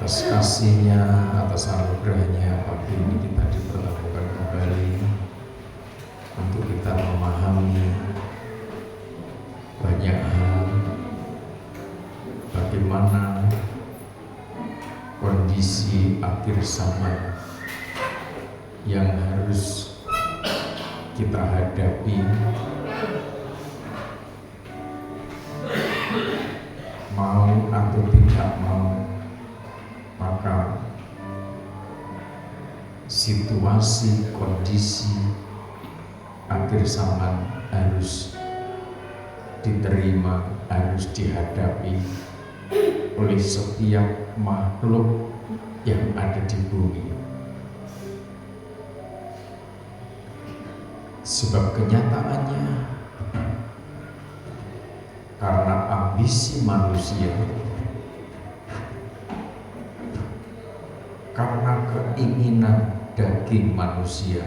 atas kasih-Nya, atas anugerah-Nya pagi ini kita dipertemukan kembali untuk kita memahami banyak hal bagaimana kondisi akhir zaman yang harus kita hadapi, mau atau tidak mau, maka situasi kondisi akhir zaman harus diterima, harus dihadapi oleh setiap makhluk yang ada di bumi. Sebab kenyataannya, karena ambisi manusia, karena keinginan daging manusia,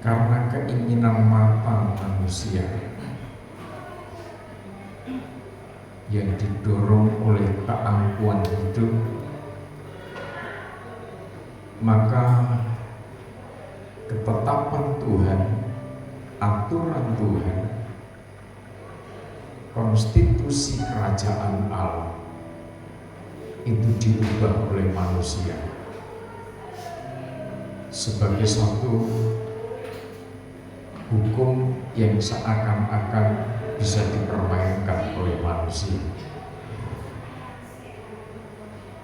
karena keinginan mata manusia yang didorong oleh keangkuhan hidup, maka ketetapan Tuhan, aturan Tuhan, konstitusi kerajaan Allah itu diubah oleh manusia sebagai suatu hukum yang seakan-akan bisa dipermainkan oleh manusia,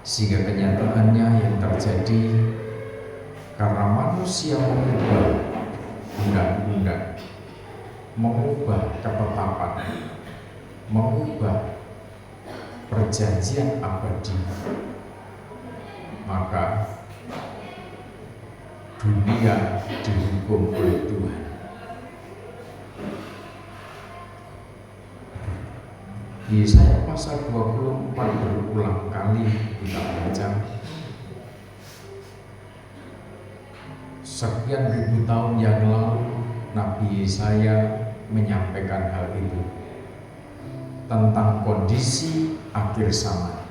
sehingga kenyataannya yang terjadi karena manusia mengubah undang-undang, mengubah ketetapan, mengubah perjanjian abadi, maka dunia dihukum oleh Tuhan. Yesaya pasal 24 berulang kali kita baca. Sekian ribu tahun yang lalu Nabi Yesaya menyampaikan hal itu tentang kondisi akhir zaman.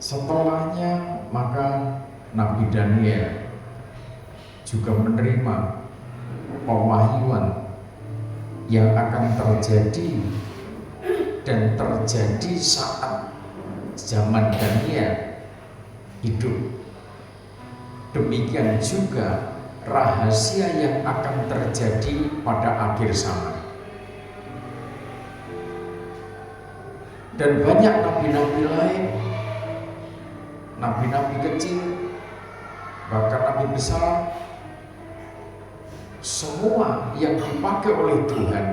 Setelahnya maka Nabi Daniel juga menerima pewahyuan yang akan terjadi dan terjadi saat zaman Daniel hidup. Demikian juga rahasia yang akan terjadi pada akhir zaman. Dan banyak nabi-nabi lain, nabi-nabi kecil, bahkan nabi besar, semua yang dipakai oleh Tuhan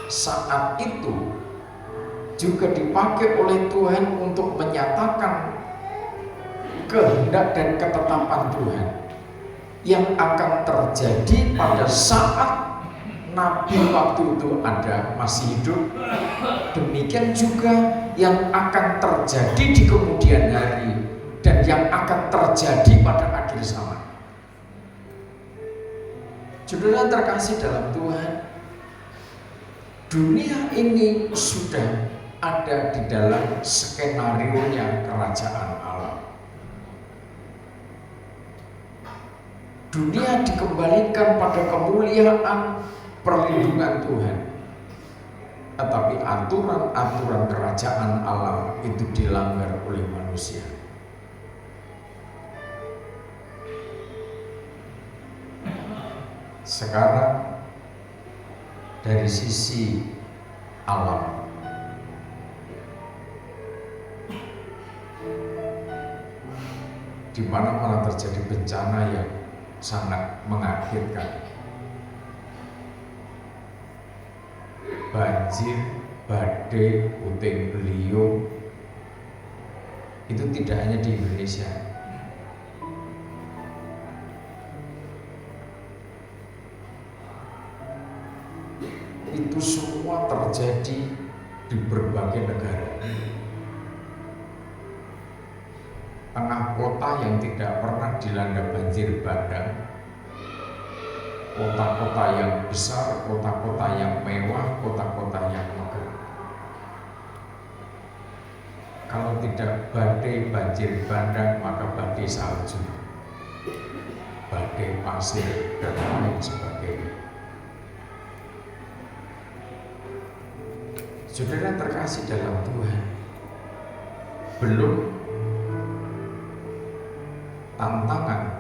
saat itu juga dipakai oleh Tuhan untuk menyatakan kehendak dan ketetapan Tuhan yang akan terjadi pada saat Nabi waktu itu ada, masih hidup. Demikian juga yang akan terjadi di kemudian hari dan yang akan terjadi pada akhir zaman. Saudara terkasih dalam Tuhan, dunia ini sudah ada di dalam skenario-nya kerajaan Allah. Dunia dikembalikan pada kemuliaan perlindungan Tuhan, tetapi aturan-aturan kerajaan Allah itu dilanggar oleh manusia. Sekarang dari sisi alam, di mana terjadi bencana yang sangat mengagetkan, banjir, badai, puting beliung, itu tidak hanya di Indonesia. Itu semua terjadi di berbagai negara. Tengah kota yang tidak pernah dilanda banjir bandang, kota-kota yang besar, kota-kota yang mewah, kota-kota yang megah. Kalau tidak badai banjir bandang, maka badai salju, badai pasir, dan lain sebagainya. Saudara terkasih dalam Tuhan, belum tantangan,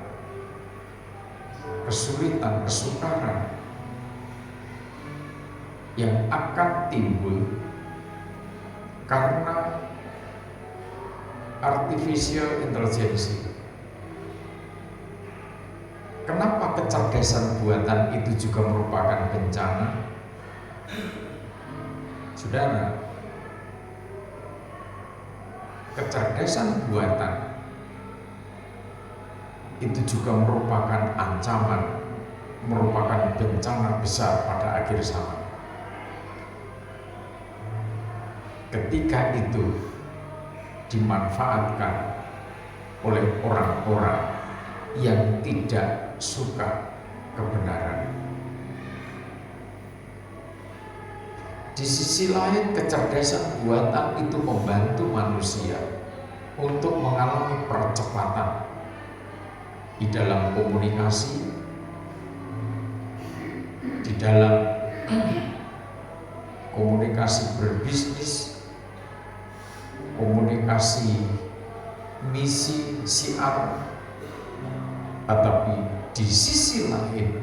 kesulitan, kesukaran yang akan timbul karena artificial intelligence. Kenapa kecerdasan buatan itu juga merupakan bencana? Saudara, kecerdasan buatan itu juga merupakan ancaman, merupakan bencana besar pada akhir zaman. Ketika itu dimanfaatkan oleh orang-orang yang tidak suka kebenaran. Di sisi lain, kecerdasan buatan itu membantu manusia untuk mengalami percepatan di dalam komunikasi, di dalam komunikasi berbisnis, komunikasi misi siar, tetapi di sisi lain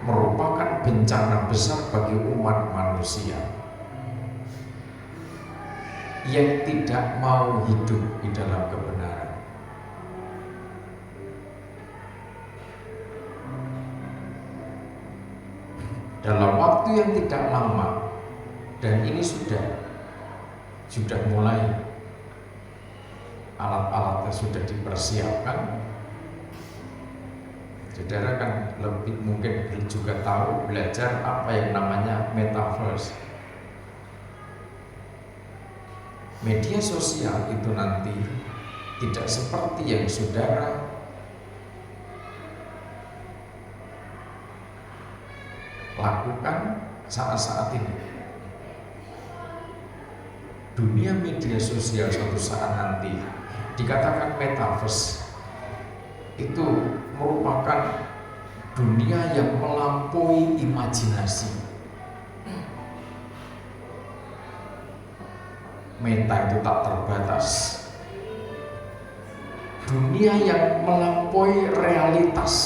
merupakan bencana besar bagi umat manusia yang tidak mau hidup di dalam kebenaran. Dalam waktu yang tidak lama, dan ini sudah mulai, alat-alatnya sudah dipersiapkan. Saudara kan lebih mungkin juga tahu, belajar apa yang namanya metaverse. Media sosial itu nanti tidak seperti yang saudara lakukan saat-saat ini. Dunia media sosial suatu saat nanti dikatakan metaverse itu merupakan dunia yang melampaui imajinasi. Meta itu tak terbatas. Dunia yang melampaui realitas.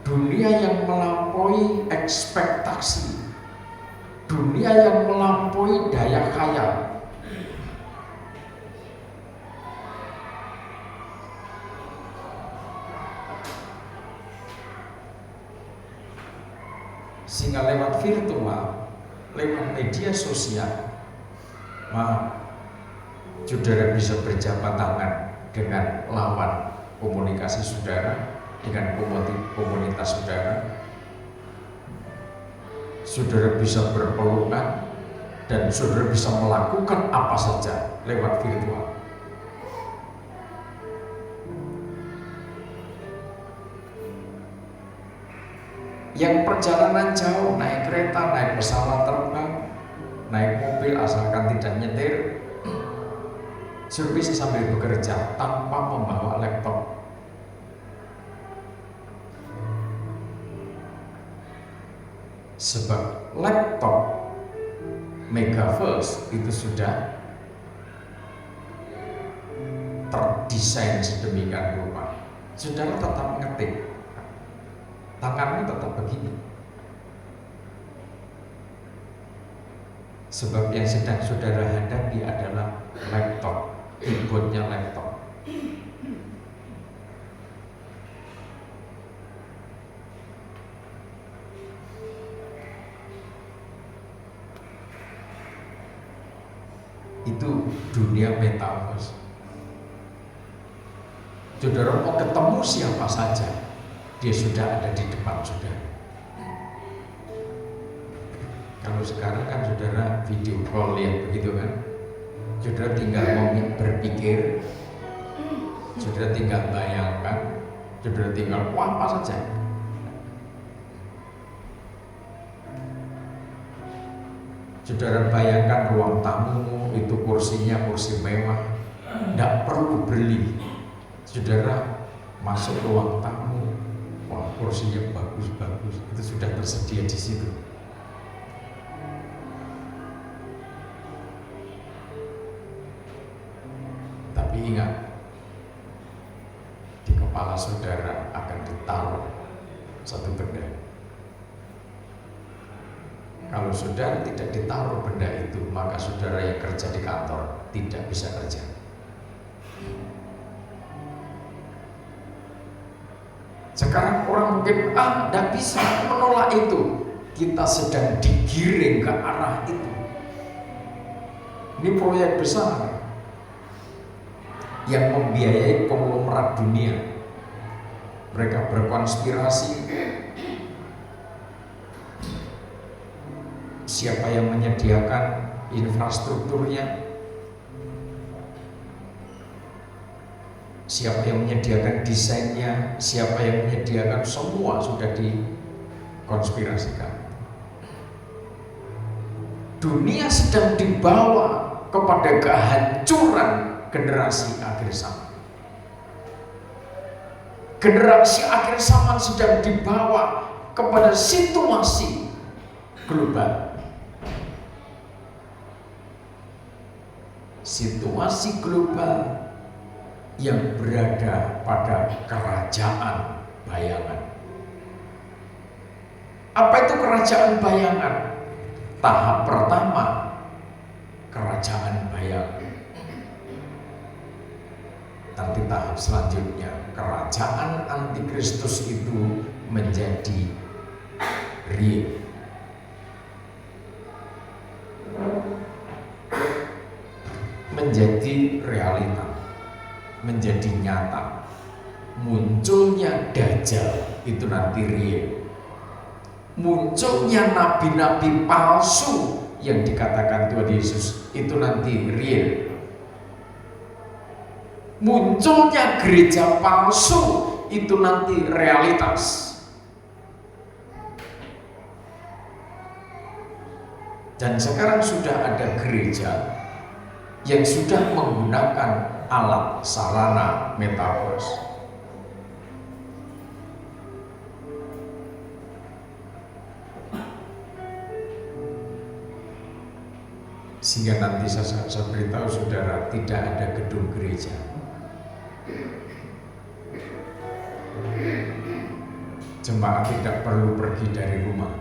Dunia yang melampaui ekspektasi. Dunia yang melampaui daya khayal. Sehingga lewat virtual, lewat media sosial, saudara bisa berjabat tangan dengan lawan komunikasi saudara, dengan komunitas saudara. Saudara bisa berpelukan dan saudara bisa melakukan apa saja lewat virtual. Yang perjalanan jauh, naik kereta, naik pesawat terbang, naik mobil asalkan tidak nyetir, sudah bisa sambil bekerja tanpa membawa laptop. Sebab laptop Megaverse itu sudah terdesain sedemikian rupa. Saudara tetap ngetik, tanganmu tetap begini. Sebab yang sedang saudara hadapi adalah laptop, keyboardnya laptop. Itu dunia metaverse. Saudara mau ketemu siapa saja, dia sudah ada di depan saudara. Kalau sekarang kan saudara video call, lihat begitu kan, saudara tinggal mau berpikir, Saudara tinggal bayangkan, saudara tinggal apa saja. Saudara bayangkan ruang tamumu itu kursinya kursi mewah, tidak perlu beli. Saudara masuk ruang tamu, wah kursinya bagus-bagus, itu sudah tersedia di situ. Tapi ingat, di kepala saudara akan ditaruh satu benda. Kalau saudara tidak ditaruh benda itu, maka saudara yang kerja di kantor tidak bisa kerja. Sekarang orang mungkin tidak bisa menolak itu. Kita sedang digiring ke arah itu. Ini proyek besar yang membiayai konglomerat dunia. Mereka berkonspirasi. Siapa yang menyediakan infrastrukturnya? Siapa yang menyediakan desainnya? Siapa yang menyediakan? Semua sudah dikonspirasikan. Dunia sedang dibawa kepada kehancuran generasi akhir zaman. Generasi akhir zaman sedang dibawa kepada situasi global. Situasi global yang berada pada kerajaan bayangan. Apa itu kerajaan bayangan? Tahap pertama, kerajaan bayangan. Nanti tahap selanjutnya, kerajaan antikristus itu menjadi real. Menjadi realita, menjadi nyata. Munculnya Dajjal itu nanti real. Munculnya nabi-nabi palsu yang dikatakan Tuhan Yesus itu nanti real. Munculnya gereja palsu itu nanti realitas. Dan sekarang sudah ada gereja yang sudah menggunakan alat sarana metaverse. Sehingga nanti saya beritahu saudara, tidak ada gedung gereja. Jemaat tidak perlu pergi dari rumah.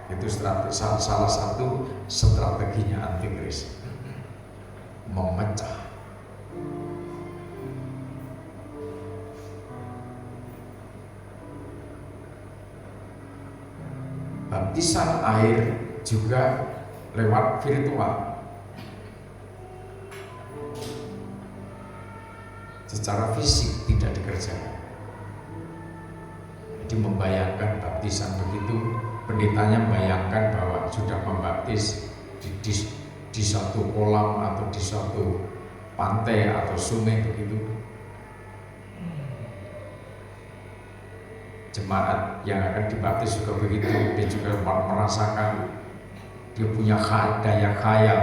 Itu salah satu strateginya antikris, memecah. Baptisan air juga lewat virtual. Secara fisik tidak dikerjakan. Jadi membayangkan baptisan begitu, pendetanya membayangkan bahwa sudah membaptis di suatu kolam atau di suatu pantai atau sungai begitu. Jemaat yang akan dibaptis juga begitu, dia juga merasakan dia punya daya khayal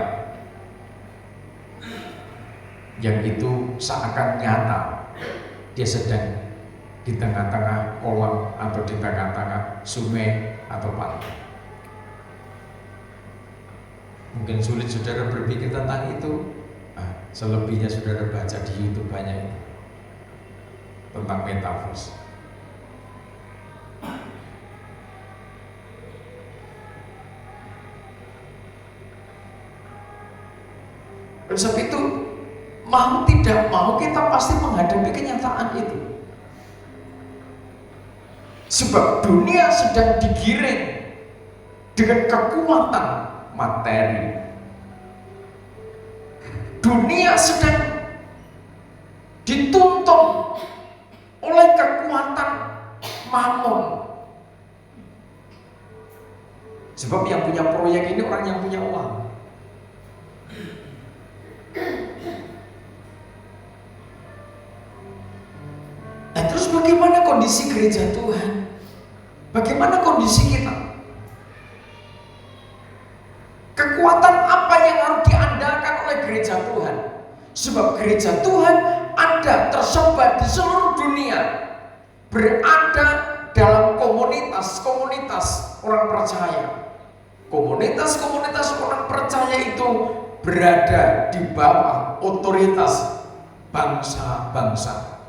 yang itu seakan nyata. Dia sedang di tengah-tengah kolam atau di tengah-tengah sungai atau pantai. Mungkin sulit saudara berpikir tentang itu. Selebihnya saudara baca di YouTube banyak itu tentang metaverse. Oleh sebab itu, mau tidak mau kita pasti menghadapi kenyataan itu. Sebab dunia sedang digiring dengan kekuatan materi. Dunia sedang dituntun oleh kekuatan mamon. Sebab yang punya proyek ini orang yang punya uang. Nah, terus bagaimana kondisi gereja Tuhan? Bagaimana kondisi kita? Kekuatan apa yang harus diandalkan oleh gereja Tuhan? Sebab gereja Tuhan ada tersebar di seluruh dunia, berada dalam komunitas-komunitas orang percaya. Komunitas-komunitas orang percaya itu berada di bawah otoritas bangsa-bangsa,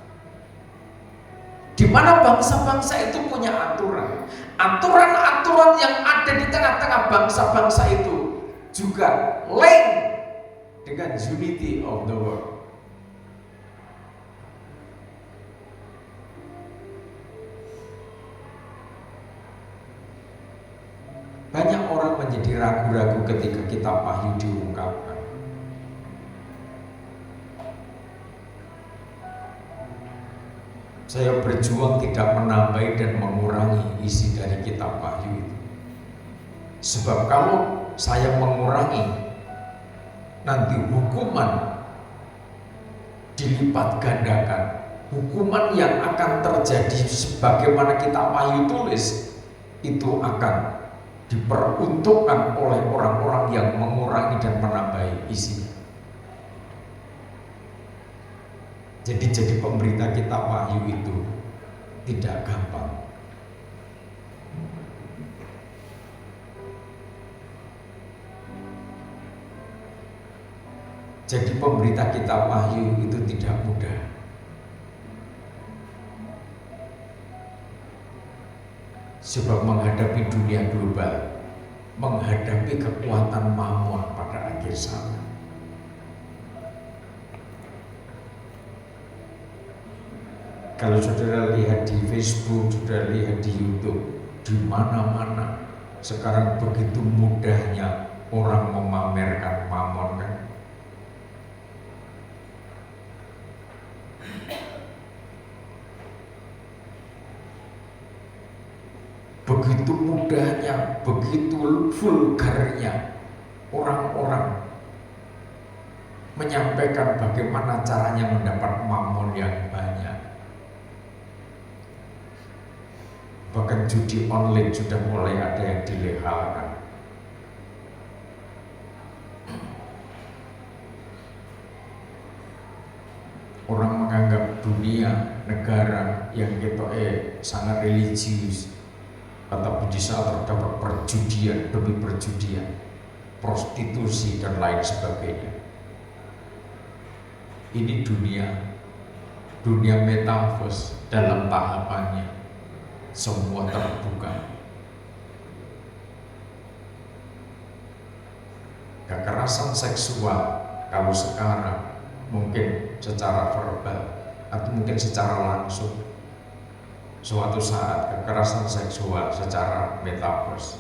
di mana bangsa-bangsa itu punya aturan. Aturan-aturan yang ada di tengah-tengah bangsa-bangsa itu juga link dengan unity of the world. Banyak orang menjadi ragu-ragu ketika kitab Wahyu diungkapkan. Saya berjuang tidak menambah dan mengurangi isi dari kitab Wahyu itu. Sebab kalau saya mengurangi, nanti hukuman dilipat gandakan. Hukuman yang akan terjadi sebagaimana kitab Wahyu tulis itu akan diperuntukkan oleh orang-orang yang mengurangi dan menambahi isinya. Jadi pemberita kitab Wahyu itu tidak gampang. Jadi pemberita kitab Wahyu itu tidak mudah. Sebab menghadapi dunia global, menghadapi kekuatan mamon pada akhir zaman. Kalau saudara lihat di Facebook, saudara lihat di YouTube, di mana-mana sekarang begitu mudahnya orang memamerkan mamon, kan? Begitu mudahnya, begitu vulgarnya orang-orang menyampaikan bagaimana caranya mendapat mamon yang banyak. Bahkan judi online sudah mulai ada yang dilegalkan. Orang menganggap dunia, negara yang kita sangat religius, tetapi di saat terdapat perjudian demi perjudian, prostitusi dan lain sebagainya. Ini dunia metaverse dalam tahapannya. Semua terbuka. Kekerasan seksual kalau sekarang mungkin secara verbal atau mungkin secara langsung. Suatu saat kekerasan seksual secara metaverse.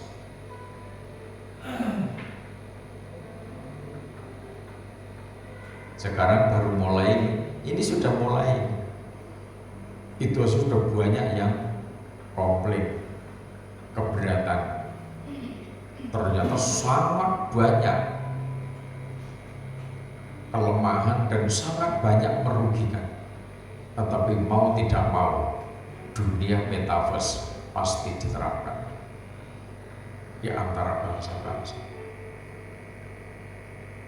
Sekarang baru mulai, ini sudah mulai. Itu sudah banyak yang komplain, keberatan. Ternyata sangat banyak kelemahan dan sangat banyak merugikan. Tetapi mau tidak mau, dunia metaverse pasti diterapkan di antara bangsa-bangsa.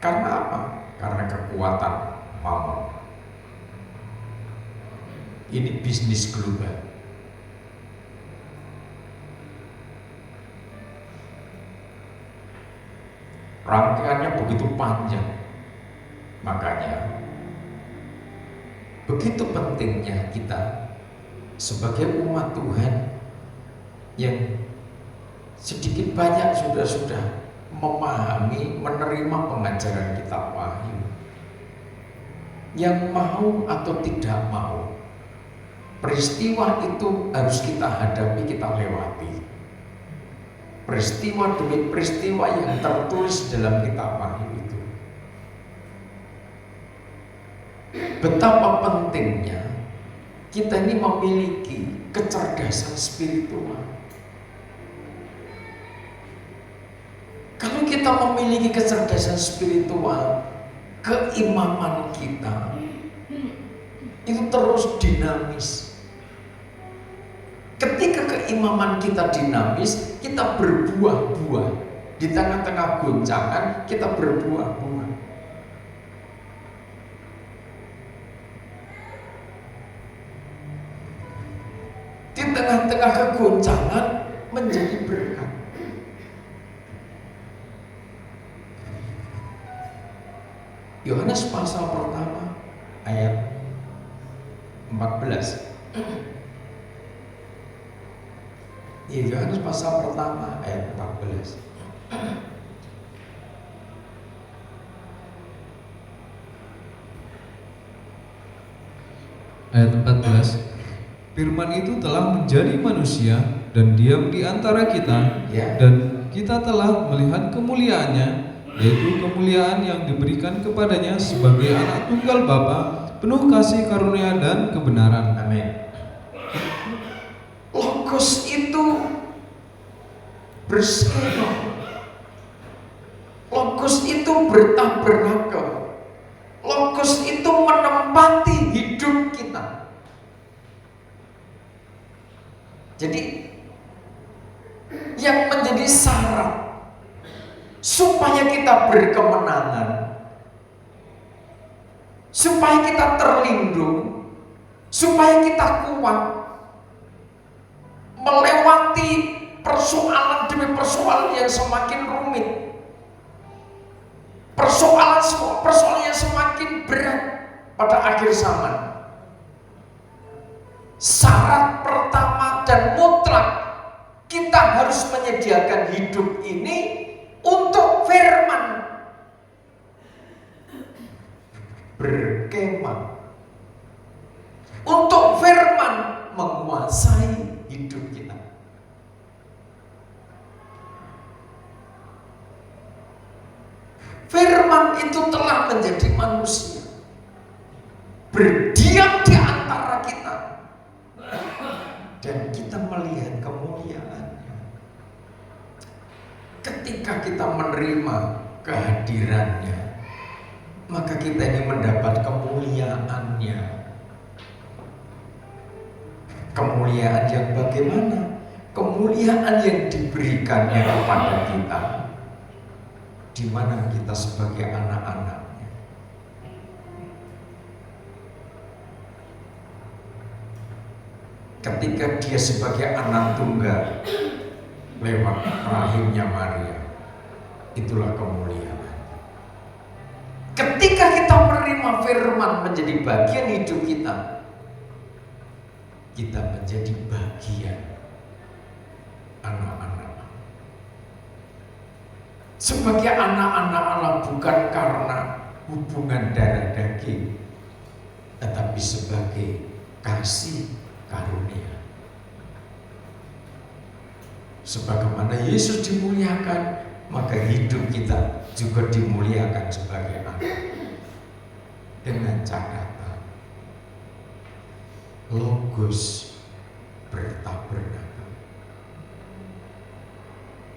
Karena apa? Karena kekuatan mamon. Ini bisnis global. Rangkaiannya begitu panjang. Makanya begitu pentingnya kita sebagai umat Tuhan yang sedikit banyak sudah memahami, menerima pengajaran kitab Wahyu. Yang mau atau tidak mau, peristiwa itu harus kita hadapi, kita lewati. Peristiwa demi peristiwa yang tertulis dalam kitab Wahyu itu. Betapa pentingnya kita ini memiliki kecerdasan spiritual. Kalau kita memiliki kecerdasan spiritual, keimaman kita itu terus dinamis, Ketika keimaman kita dinamis, kita berbuah-buah. Di tengah-tengah goncangan, kita berbuah-buah. Di tengah-tengah kegoncangan menjadi berkat. Yohanes pasal pertama ayat 14. Yohanes pasal pertama ayat 14. Ayat 14. Firman itu telah menjadi manusia dan diam di antara kita, dan kita telah melihat kemuliaannya, yaitu kemuliaan yang diberikan kepadanya sebagai anak tunggal Bapa, penuh kasih karunia dan kebenaran. Amin. Logos itu bersama. Logos itu bertabernakel. Logos itu menempati hidup kita. Jadi yang menjadi syarat supaya kita berkemenangan, supaya kita terlindung, supaya kita kuat melewati persoalan demi persoalan yang semakin rumit, persoalan yang semakin berat pada akhir zaman. Syarat pertama dan mutlak, kita harus menyediakan hidup ini untuk firman, berkemah, untuk firman menguasai hidup kita. Firman itu telah menjadi manusia, berdiam di antara kita, dan kita melihat kemuliaannya. Ketika kita menerima kehadirannya, maka kita ini mendapat kemuliaannya. Kemuliaan yang bagaimana? Kemuliaan yang diberikannya kepada kita, di mana kita sebagai anak-anaknya. Ketika dia sebagai anak tunggal lewat rahimnya Maria, itulah kemuliaan. Ketika kita menerima firman menjadi bagian hidup kita, kita menjadi bagian anak-anak. Sebagai anak-anak Allah bukan karena hubungan darah daging, tetapi sebagai kasih karunia. Sebagaimana Yesus dimuliakan, maka hidup kita juga dimuliakan sebagai anak. Dengan catatan, Logos bertabernakel.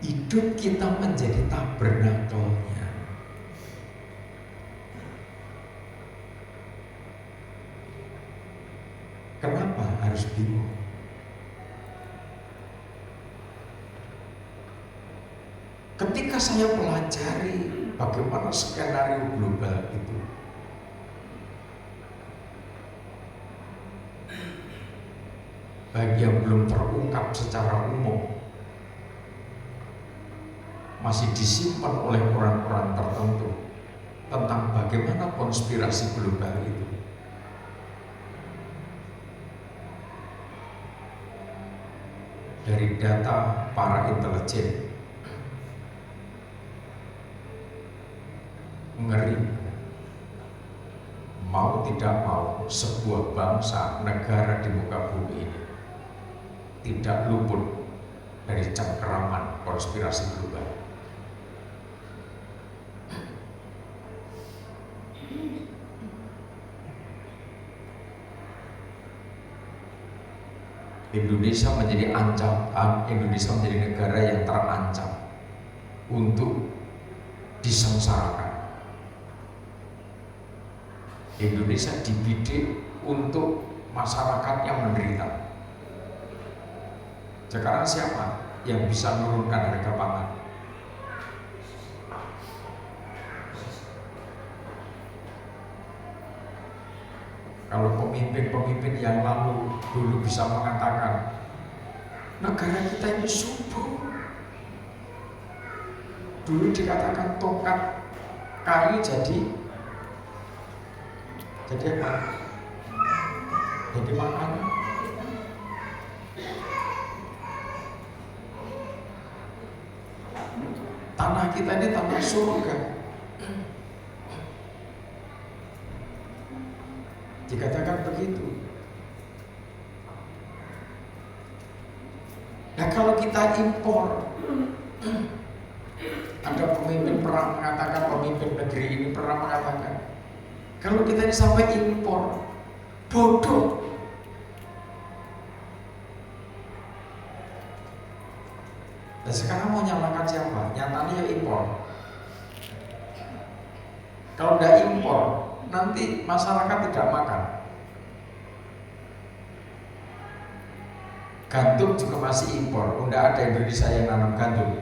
Hidup kita menjadi tabernakelnya. Kenapa harus bingung? Ketika saya pelajari bagaimana skenario global itu, bagi yang belum terungkap secara umum, masih disimpan oleh orang-orang tertentu tentang bagaimana konspirasi global itu. Dari data para intelijen, ngeri. Mau tidak mau, sebuah bangsa, negara di muka bumi ini tidak luput dari cengkeraman konspirasi global. Indonesia menjadi Indonesia menjadi negara yang terancam untuk disengsarakan. Indonesia dibidik untuk masyarakat yang menderita. Sekarang siapa yang bisa menurunkan harga pangan? Kalau pemimpin-pemimpin yang lalu dulu bisa mengatakan negara kita ini subur. Dulu dikatakan tongkat kayu jadi apa? Jadi makanan. Tanah kita ini tanah surga. Dikatakan begitu. Nah kalau kita impor, ada pemimpin pernah mengatakan, pemimpin negeri ini pernah mengatakan, kalau kita ini sampai impor, bodoh. Dan sekarang mau nyalakan siapa? Nyatanya ya impor. Kalau udah impor, nanti masyarakat tidak makan. Gandum juga masih impor. Udah ada Indonesia yang nanam gandum.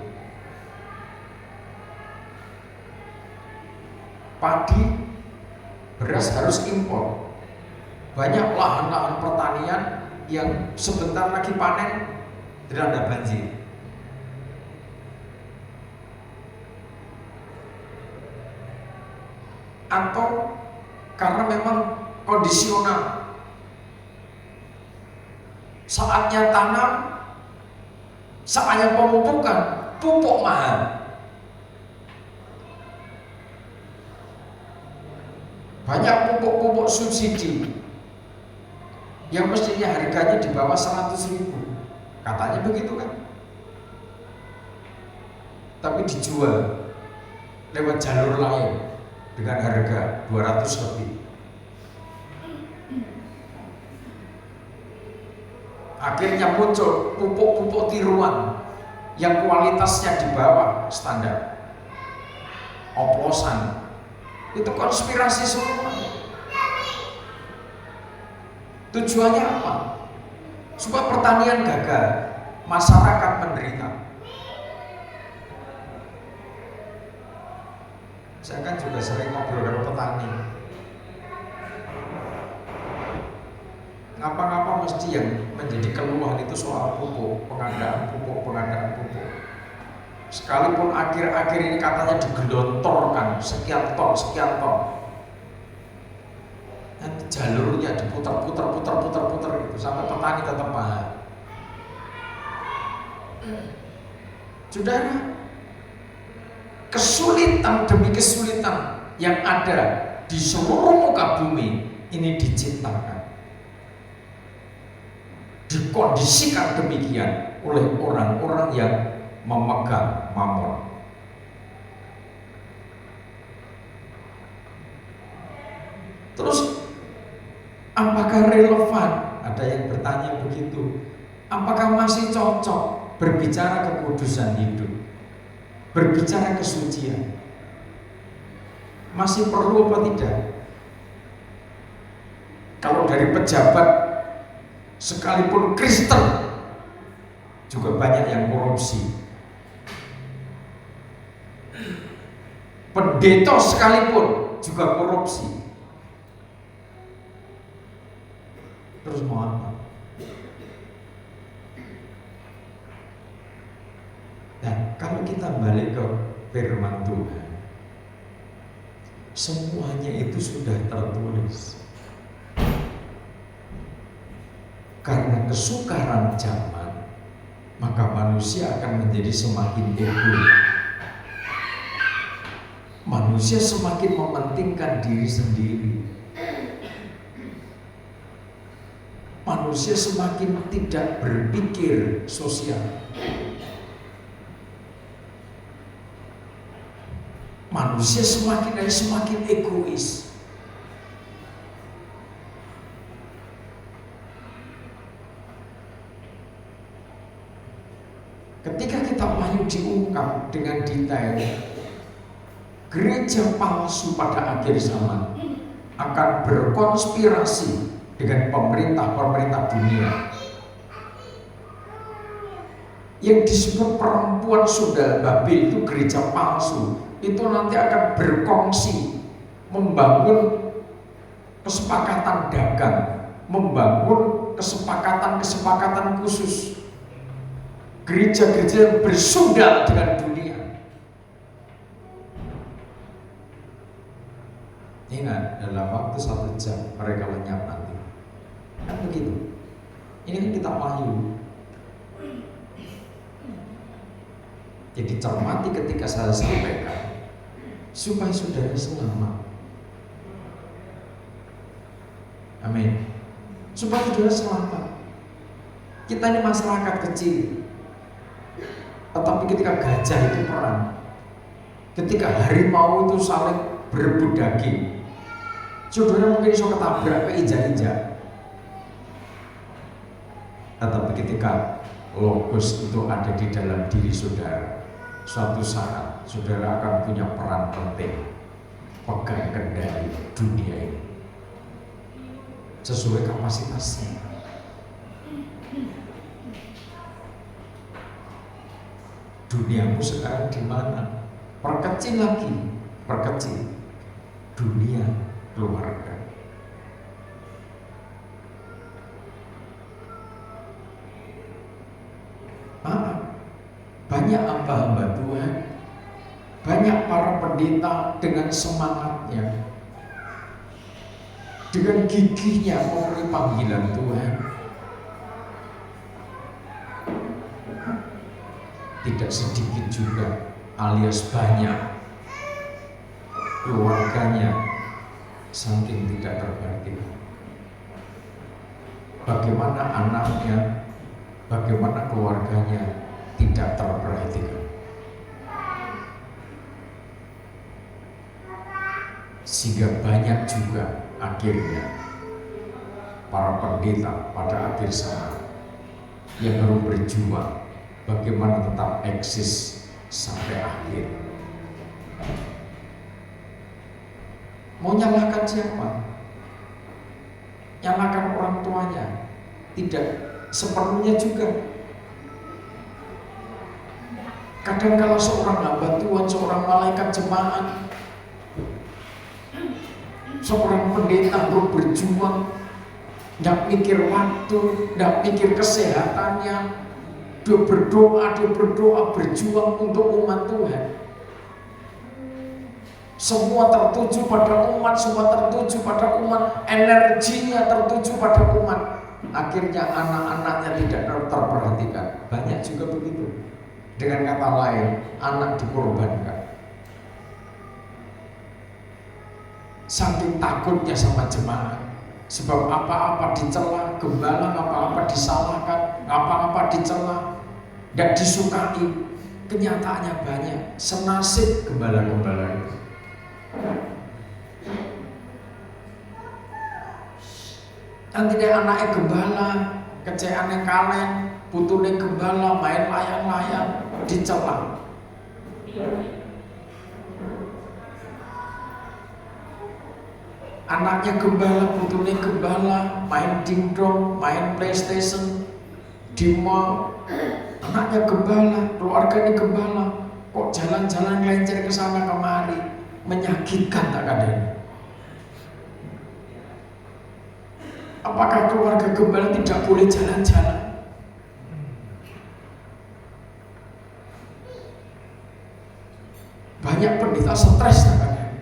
Padi, beras harus impor. Banyak lahan-lahan pertanian yang sebentar lagi panen dilanda banjir. Atau karena memang kondisional, saatnya tanam, saatnya pemupukan, pupuk mahal. Banyak pupuk-pupuk subsidi yang mestinya harganya di bawah 100.000, katanya begitu kan, tapi dijual lewat jalur lain dengan harga 200 lebih. Akhirnya muncul pupuk-pupuk tiruan yang kualitasnya di bawah standar, oplosan. Itu konspirasi semua. Tujuannya apa? Supaya pertanian gagal, masyarakat menderita. Saya kan juga sering ngobrol dengan petani. Ngapa-ngapa mesti yang menjadi keluhan itu soal pupuk, pengadaan pupuk. Sekalipun akhir-akhir ini katanya digelontorkan sekian ton. Nanti jalurnya diputar gitu, sampai petani tetap mahal. Saudara, kesulitan demi kesulitan yang ada di seluruh muka bumi ini diciptakan, dikondisikan demikian oleh orang-orang yang memegang mamon. Terus apakah relevan? Ada yang bertanya begitu. Apakah masih cocok berbicara kekudusan hidup, berbicara kesucian? Masih perlu apa tidak? Kalau dari pejabat sekalipun Kristen juga banyak yang korupsi. Pendeta sekalipun juga korupsi. Terus mau apa? Nah, kalau kita balik ke firman Tuhan, semuanya itu sudah tertulis. Karena kesukaran zaman, maka manusia akan menjadi semakin ego. Manusia semakin mementingkan diri sendiri. Manusia semakin tidak berpikir sosial. Manusia semakin egois. Ketika kita Wahyu diungkap dengan detail, gereja palsu pada akhir zaman akan berkonspirasi dengan pemerintah-pemerintah dunia yang disebut perempuan sundal Babel itu gereja palsu, itu nanti akan berkongsi, membangun kesepakatan dagang, membangun kesepakatan khusus, gereja-gereja yang bersundal dengan dunia. Ingat, dalam waktu 1 jam mereka lenyap nanti. Kan begitu. Ini kan kita wahyu. Jadi cermati ketika saya sampaikan supaya saudara selamat. Amin. Supaya saudara selamat. Kita ini masyarakat kecil, tetapi ketika gajah itu perang, ketika harimau itu saling berebut daging, saudara mungkin bisa ketabrak ke injak-injak. Tetapi ketika Logos itu ada di dalam diri saudara, suatu saat saudara akan punya peran penting, pegang kendali dunia ini sesuai kapasitasnya. Duniamu sekarang di mana? Perkecil lagi, perkecil dunia keluarga. Banyak hamba-hamba Tuhan, banyak para pendeta dengan semangatnya, dengan gigihnya memenuhi panggilan Tuhan. Tidak sedikit juga alias banyak keluarganya saking tidak terperhatikan. Bagaimana anaknya, bagaimana keluarganya tidak terperhatikan. Sehingga banyak juga akhirnya para pendeta pada akhir zaman yang harus berjuang bagaimana tetap eksis sampai akhir. Mau nyalahkan siapa? Nyalahkan orang tuanya? Tidak sepenuhnya juga. Kadang kalau seorang hamba Tuhan, seorang malaikat jemaat, seorang pendeta harus berjuang, tidak mikir waktu, tidak mikir kesehatannya, dia berdoa berjuang untuk umat Tuhan. Semua tertuju pada umat, semua tertuju pada umat, energinya tertuju pada umat. Akhirnya anak-anaknya tidak terperhatikan. Banyak juga begitu. Dengan kata lain, anak dikorbankan. Saking takutnya sama jemaat, sebab apa-apa dicela, gembala apa-apa disalahkan, apa-apa dicela, tidak disukai. Kenyataannya banyak, senasib gembala-gembala itu. Nanti dia anaknya gembala, keceannya kalen, putune gembala, main layang-layang, dicela. Anaknya gembala, putune gembala, main dingdong, main PlayStation di mall. Anaknya gembala, keluarganya gembala, kok jalan-jalan ngelenceng ke sana kemari, menyakitkan tak kadang. Apakah keluarga gembala tidak boleh jalan-jalan? Banyak pendeta stres tak kadang.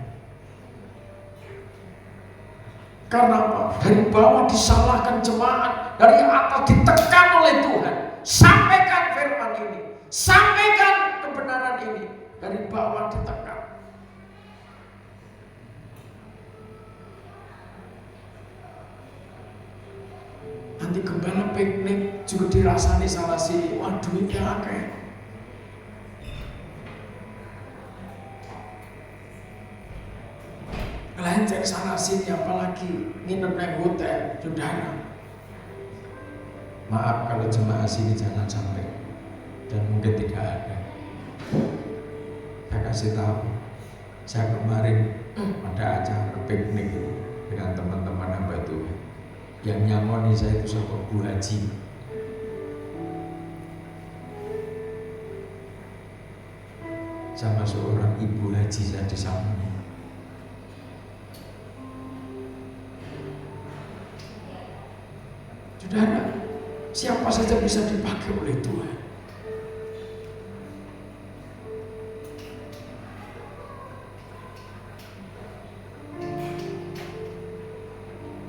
Karena apa? Dari bawah disalahkan jemaat, dari atas ditekan oleh Tuhan. Sampaikan firman ini, sampaikan kebenaran ini, dari bawah ditekan. Nanti gembala piknik juga dirasani salah sini, wah duitnya akeh. Ngelenceng sana sini, apalagi nginep di hotel, saudara. Maaf kalau jemaah sini jangan sampai, dan mungkin tidak ada. Saya kasih tahu, saya kemarin ada acara piknik dengan teman-teman hamba Tuhan. Yang nyamoni saya itu sama Bu Haji. sama seorang ibu haji di sana. Saudara, siapa saja bisa dipakai oleh Tuhan.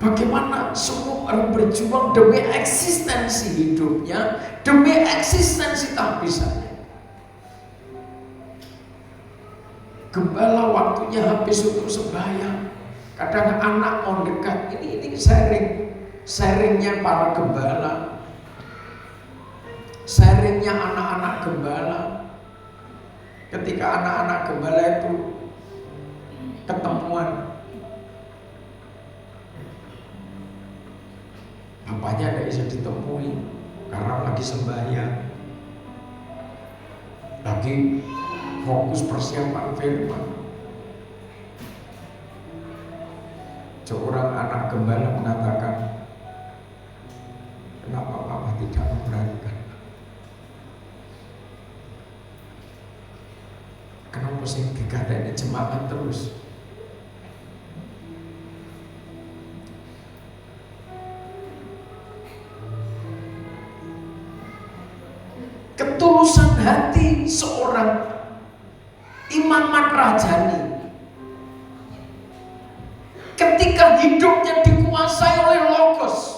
Bagaimana semua orang berjuang demi eksistensi hidupnya, demi eksistensi tahbisannya. Gembala waktunya habis untuk sembahyang. Kadang anak mau dekat, ini sharingnya para gembala, sharingnya anak-anak gembala. Ketika anak-anak gembala itu ketemuan, bapaknya tidak bisa ditemui karena lagi sembahyang, lagi fokus persiapan firman. Seorang anak gembala mengatakan, kenapa papa tidak memperhatikan? Kenapa sih dikatakan jemaat terus? Ketulusan hati seorang Imam Madrajani ketika hidupnya dikuasai oleh logos,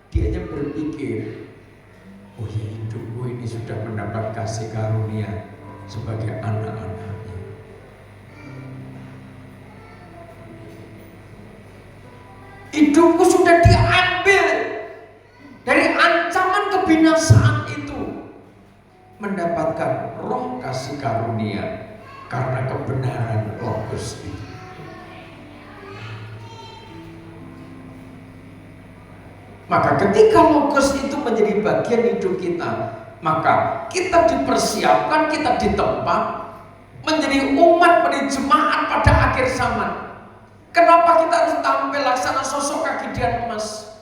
dia hanya berpikir, oh ya, hidupku ini sudah mendapat kasih karunia sebagai anak-anaknya. Hidupku sudah diambil dari ancaman kebinasaan itu, mendapatkan roh kasih karunia karena kebenaran logos itu. Maka ketika logos itu menjadi bagian hidup kita, maka kita dipersiapkan, kita ditempa menjadi umat, menjadi jemaat pada akhir zaman. Kenapa kita harus tampil laksana sosok kakidian emas?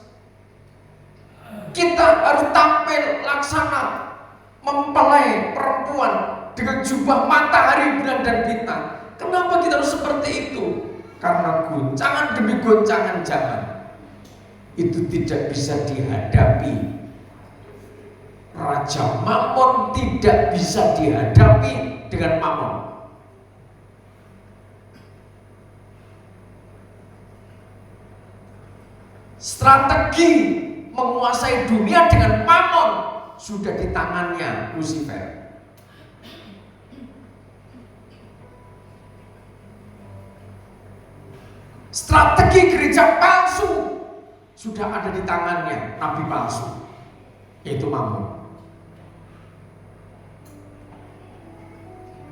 Kita harus tampil laksana mempelai perempuan dengan jubah matahari, bulan dan bintang. Kenapa kita harus seperti itu? Karena goncangan demi goncangan zaman itu tidak bisa dihadapi. Raja Mamon tidak bisa dihadapi dengan Mamon. Strategi menguasai dunia dengan Mamon sudah di tangannya Lucifer. Strategi gereja palsu sudah ada di tangannya nabi palsu, yaitu Mamon.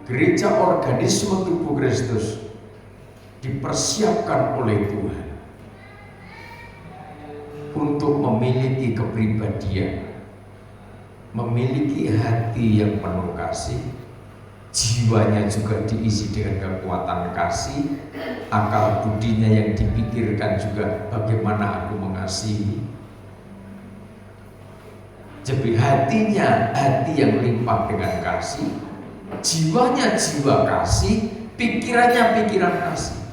Gereja organisme tubuh Kristus dipersiapkan oleh Tuhan untuk memiliki kepribadian, memiliki hati yang penuh kasih, jiwanya juga diisi dengan kekuatan kasih, akal budinya yang dipikirkan juga bagaimana aku mengasihi. Jadi hatinya hati yang limpah dengan kasih, jiwanya jiwa kasih, pikirannya pikiran kasih.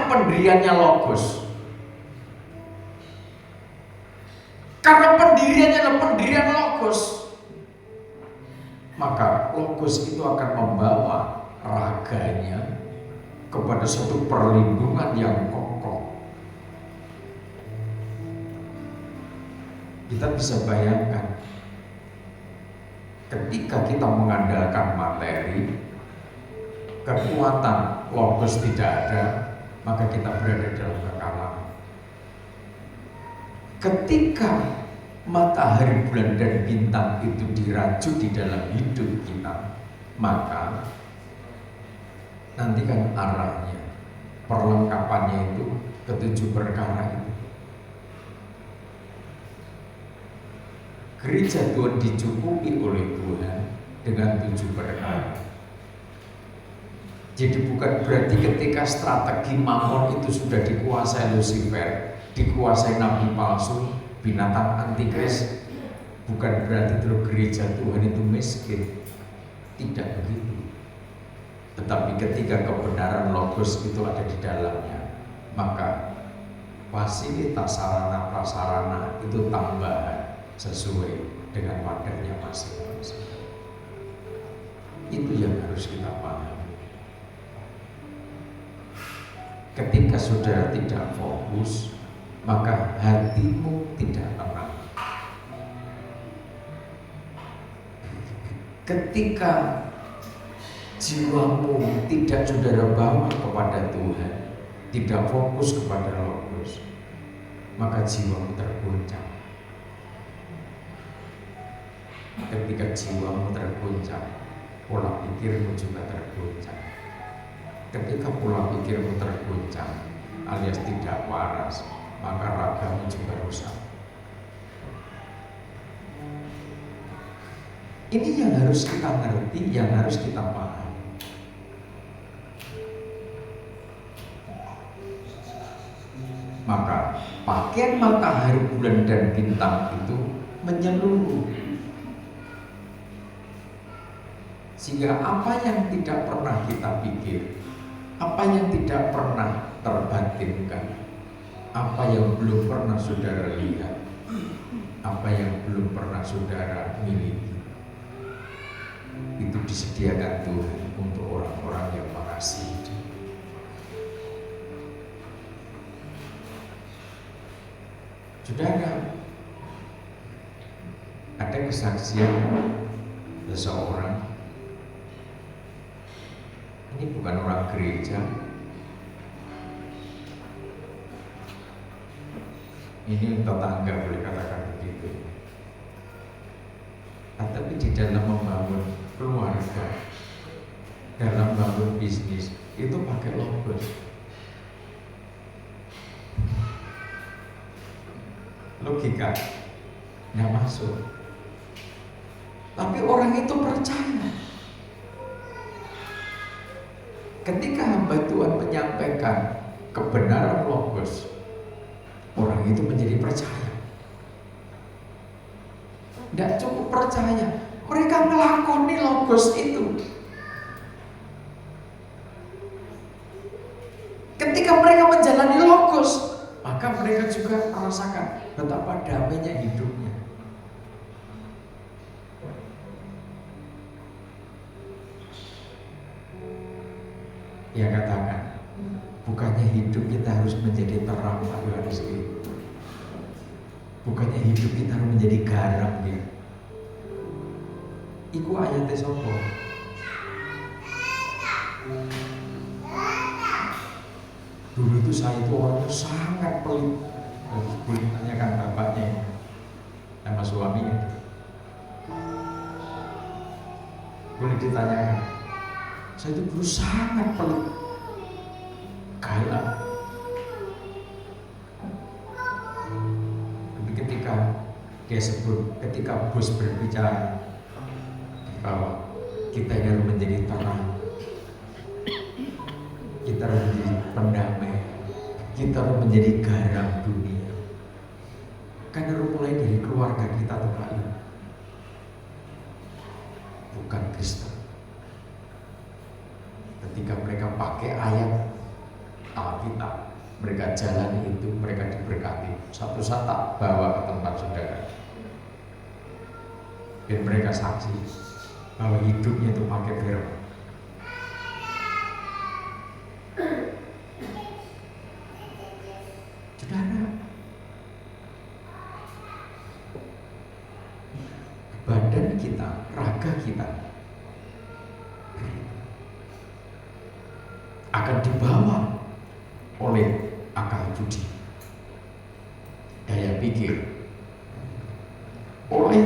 Pendiriannya logos. Karena pendiriannya adalah pendirian logos, maka logos itu akan membawa raganya kepada suatu perlindungan yang kokoh. Kita bisa bayangkan, ketika kita mengandalkan materi, kekuatan logos tidak ada, maka kita berada dalam kekalahan. Ketika matahari, bulan dan bintang itu dirajut di dalam hidup kita, maka nanti kan arahnya, perlengkapannya itu ketujuh perkara itu. Gereja Tuhan dicukupi oleh Tuhan dengan 7 perkara. Jadi bukan berarti ketika strategi Mamon itu sudah dikuasai Lucifer, dikuasai nabi palsu, binatang antikris, Bukan berarti terus gereja Tuhan itu miskin, tidak begitu. Tetapi ketika kebenaran logos itu ada di dalamnya, maka fasilitas sarana prasarana itu tambahan sesuai dengan wadarnya masing-masing. Itu yang harus kita pahami. Ketika saudara tidak fokus, maka hatimu tidak tenang. Ketika jiwamu tidak saudara bawa kepada Tuhan, tidak fokus kepada logos, maka jiwamu terguncang. Ketika jiwamu terguncang, pola pikirmu juga terguncang. Ketika pola pikirmu terguncang alias tidak waras, maka ragamu juga rusak. Ini yang harus kita ngerti, yang harus kita pahami. Maka pakaian matahari, bulan, dan bintang itu menyeluruh, sehingga apa yang tidak pernah kita pikir, apa yang tidak pernah terbatinkan, apa yang belum pernah saudara lihat, apa yang belum pernah saudara miliki, itu disediakan Tuhan untuk orang-orang yang mengasihi Dia. Saudara, ada kesaksian seseorang, ini bukan orang gereja, ini tetangga, boleh katakan begitu. Tapi di dalam membangun keluarga, dalam membangun bisnis, itu pakai logos. Logika nggak masuk. Tapi orang itu percaya. Ketika hamba Tuhan menyampaikan kebenaran logos, orang itu menjadi percaya. Tidak cukup percaya, mereka melakoni logos itu. Ketika mereka menjalani logos, maka mereka juga merasakan betapa damainya hidupnya. Ya katakan, bukannya hidup kita harus menjadi terang, Pak Yohanes. Bukannya hidup kita harus menjadi garam ya. Iku ayatnya sopo. Dulu itu saya itu orangnya sangat pelit. Boleh tanyakan bapaknya sama suaminya. Boleh ditanyakan. Saya itu dulu sangat pelit, galak. Tapi ketika dia sebut, ketika bos berbicara bahwa kita ini harus menjadi terang, kita harus menjadi pendamai, kita harus menjadi garam dunia. Kan harus mulai dari keluarga kita, Pak. Bukan Kristen. Ketika mereka pakai ayat Alkitab, mereka jalani itu, mereka diberkati. Satu saat tak bawa ke tempat saudara, dan mereka saksi bahwa hidupnya itu pakai firman. Saudara, badan kita, raga kita akan dibawa oleh akal budi, daya pikir, oleh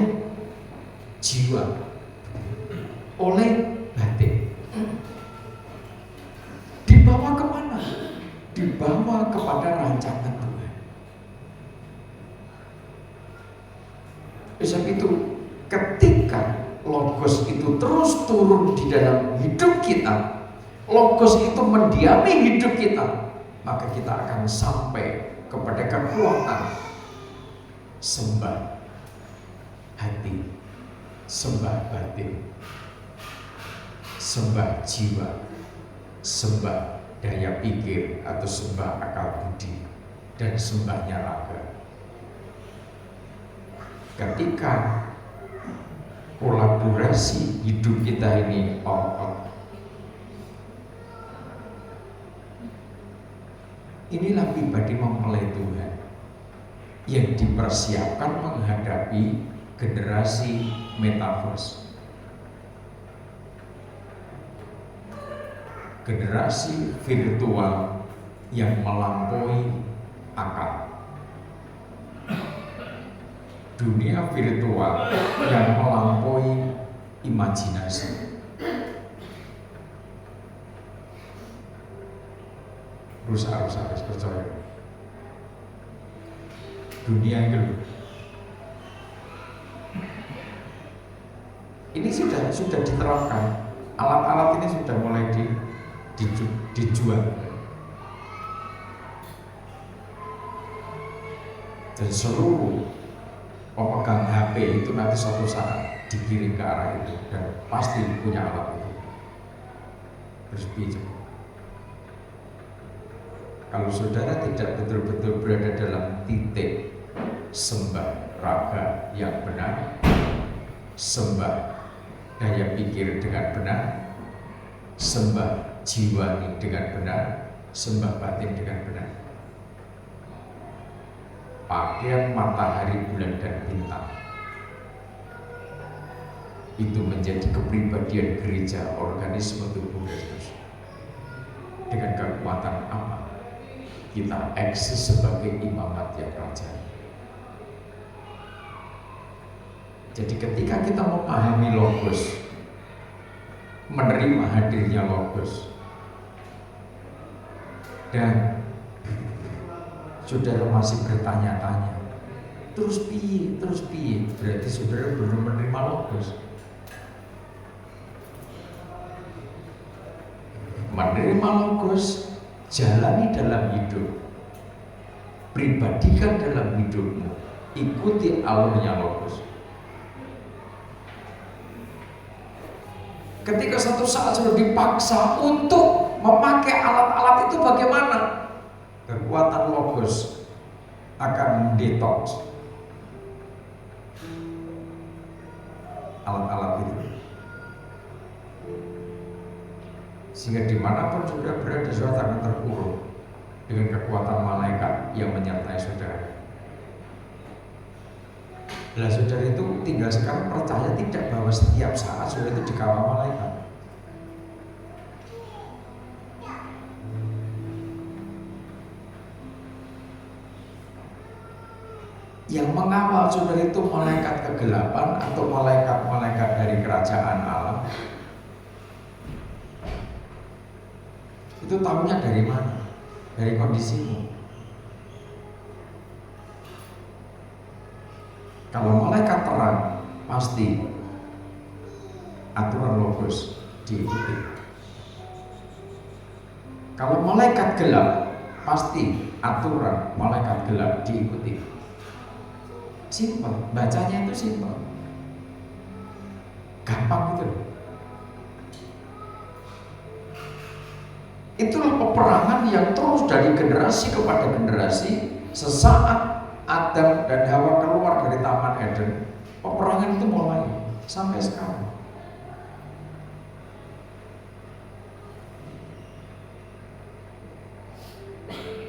jiwa, oleh batin. Dibawa kemana? Dibawa kepada rancangan Tuhan. Sebab itu ketika logos itu terus turun di dalam hidup kita, logos itu mendiami hidup kita, maka kita akan sampai kepada kekuatan sembah, hati, sembah batin, sembah jiwa, sembah daya pikir atau sembah akal budi, dan sembahnya raga. Ketika kolaborasi hidup kita ini on, inilah pribadi mempelai Tuhan yang dipersiapkan menghadapi generasi metaverse, generasi virtual yang melampaui akal, dunia virtual yang melampaui imajinasi. Harus percaya. Dunia itu ini sudah diterapkan. Alat-alat ini sudah mulai dijual. Dan seluruh pemegang HP itu nanti suatu saat dikirim ke arah itu dan pasti punya alat itu. Terus bijak. Kalau saudara tidak betul-betul berada dalam titik sembah raga yang benar, sembah daya pikir dengan benar, sembah jiwa dengan benar, sembah batin dengan benar, pakaian matahari, bulan, dan bintang itu menjadi kepribadian gereja, organisme tubuh Kristus. Dengan kekuatan apa kita eksis sebagai imamat yang kerajaan. Jadi ketika kita memahami Logos, menerima hadirnya Logos, dan saudara masih bertanya-tanya, terus piye, berarti saudara belum menerima Logos. Menerima Logos, jalani dalam hidup, pribadikan dalam hidupmu, ikuti alurnya Logos. Ketika satu saat sudah dipaksa untuk memakai alat-alat itu, bagaimana? Kekuatan Logos akan mendetoks alat-alat itu, sehingga dimanapun saudara berada, saudara akan terkurung dengan kekuatan malaikat yang menyertai saudara. Lah saudara itu tinggal sekarang percaya tidak bahwa setiap saat saudara itu dikawal malaikat. Yang mengawal saudara itu malaikat kegelapan atau malaikat-malaikat dari kerajaan Allah. Itu tahunya dari mana? Dari kondisimu. Kalau malaikat terang, pasti aturan Logos diikuti. Kalau malaikat gelap, pasti aturan malaikat gelap diikuti. Simpel, bacanya itu simpel, gampang gitu loh. Itulah peperangan yang terus dari generasi kepada generasi. Sesaat Adam dan Hawa keluar dari Taman Eden, peperangan itu mulai sampai sekarang.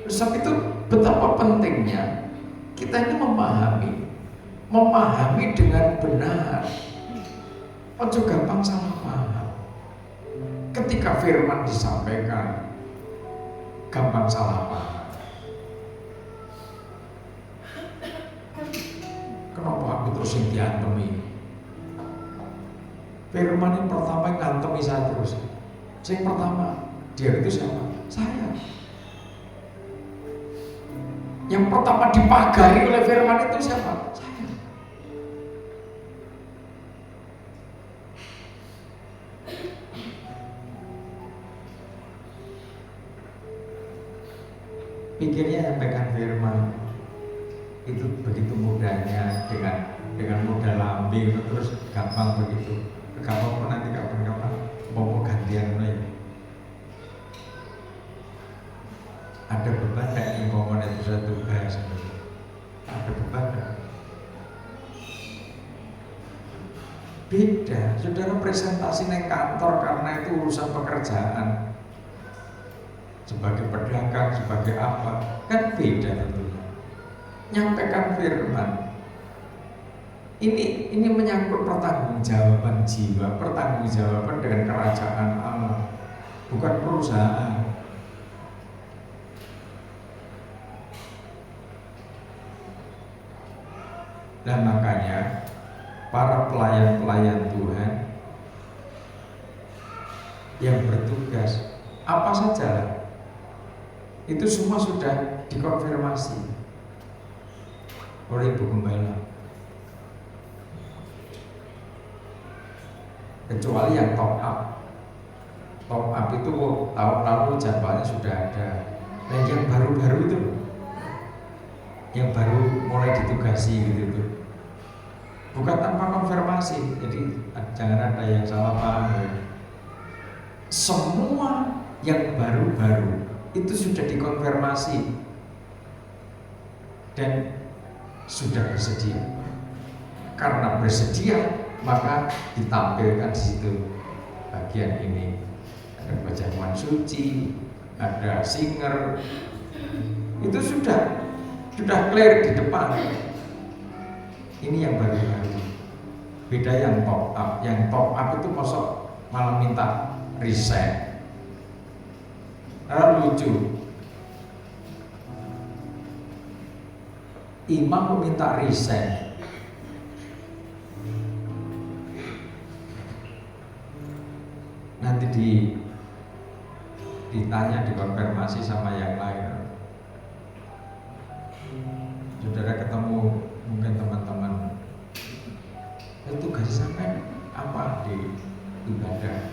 Sebab itu betapa pentingnya kita ini memahami dengan benar. Ojo gampang salah paham. Ketika firman disampaikan, gampang salah paham. Kenapa aku terus yang diantemi? Firman yang pertama ngantemi saya terus. Yang pertama, dia itu siapa? Saya. Yang pertama dipagari oleh firman itu siapa? Saya. Pikirnya yang pegang firman itu begitu mudahnya dengan dengan modal lambing terus gampang begitu. Gampang nanti kapan-kapan mau gantian ya. Ada beban yang ngomong itu satu tugas. Ada beban. Beda, saudara presentasi neng kantor karena itu urusan pekerjaan. Sebagai pedagang, sebagai apa, kan beda tentunya. Nyampaikan firman. Ini menyangkut pertanggungjawaban jiwa, pertanggungjawaban dengan kerajaan Allah, bukan perusahaan. Dan makanya para pelayan-pelayan Tuhan yang bertugas apa saja itu semua sudah dikonfirmasi oleh Ibu Gembala. Kecuali yang top up itu tahun lalu jadwalnya sudah ada. Nah yang baru-baru itu, yang baru mulai ditugasi gitu, bukan tanpa konfirmasi. Jadi jangan ada yang salah paham ya. Semua yang baru-baru itu sudah dikonfirmasi dan sudah bersedia. Karena bersedia, maka ditampilkan di situ bagian ini ada bacawan suci, ada singer, itu sudah clear di depan. Ini yang baru-baru. Beda yang top up. Yang top up itu masuk malah minta resign. Lucu. Imam meminta resign. Nanti ditanya, dikonfirmasi sama yang lain. Saudara ketemu mungkin teman-teman, tugas sampai apa di ibadah?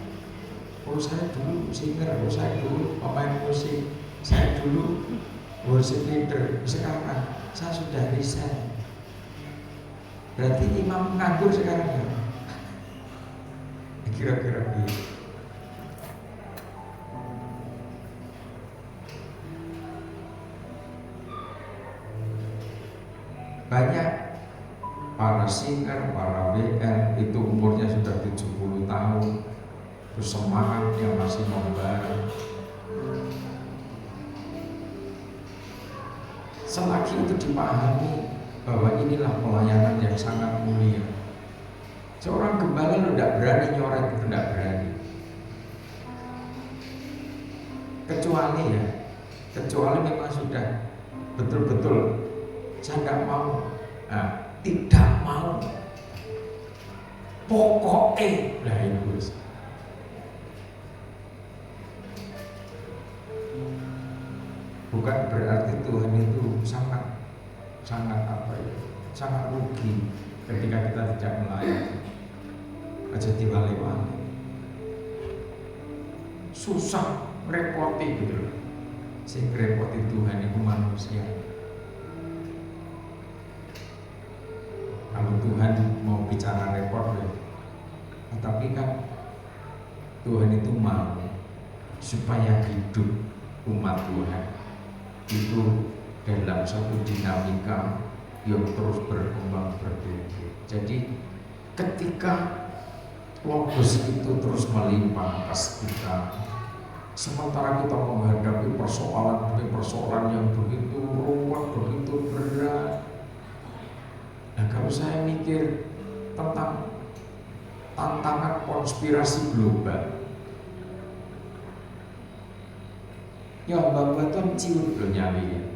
Oh saya dulu singer, oh saya dulu pemain musik, saya dulu worship leader, sekarang saya sudah resign. Berarti imam nganggur sekarang ya? Kira-kira gitu. Banyak para singer, para WL itu umurnya sudah 70 tahun, terus semangatnya masih membara. Selagi itu dipahami bahwa inilah pelayanan yang sangat mulia. Seorang gembala lu tidak berani nyoret, itu tidak berani. Kecuali memang sudah betul-betul saya tidak mau, tidak mau, pokoknya lah itu. Bukan berarti Tuhan itu sangat rugi ketika kita tidak melayani. Aja diwale-wale, susah, repoti gitu. Sing repoti Tuhan itu manusia. Kalau Tuhan mau bicara repot ya. Tetapi kan Tuhan itu mau supaya hidup umat Tuhan itu dalam satu dinamika yang terus berkembang bertumbuh. Jadi ketika logos itu terus melimpah atas kita, sementara kita menghadapi persoalan yang begitu ruwet, begitu berat. Nah kalau saya mikir tentang tantangan konspirasi global, ya Mbak Tuhan ciut loh nyali.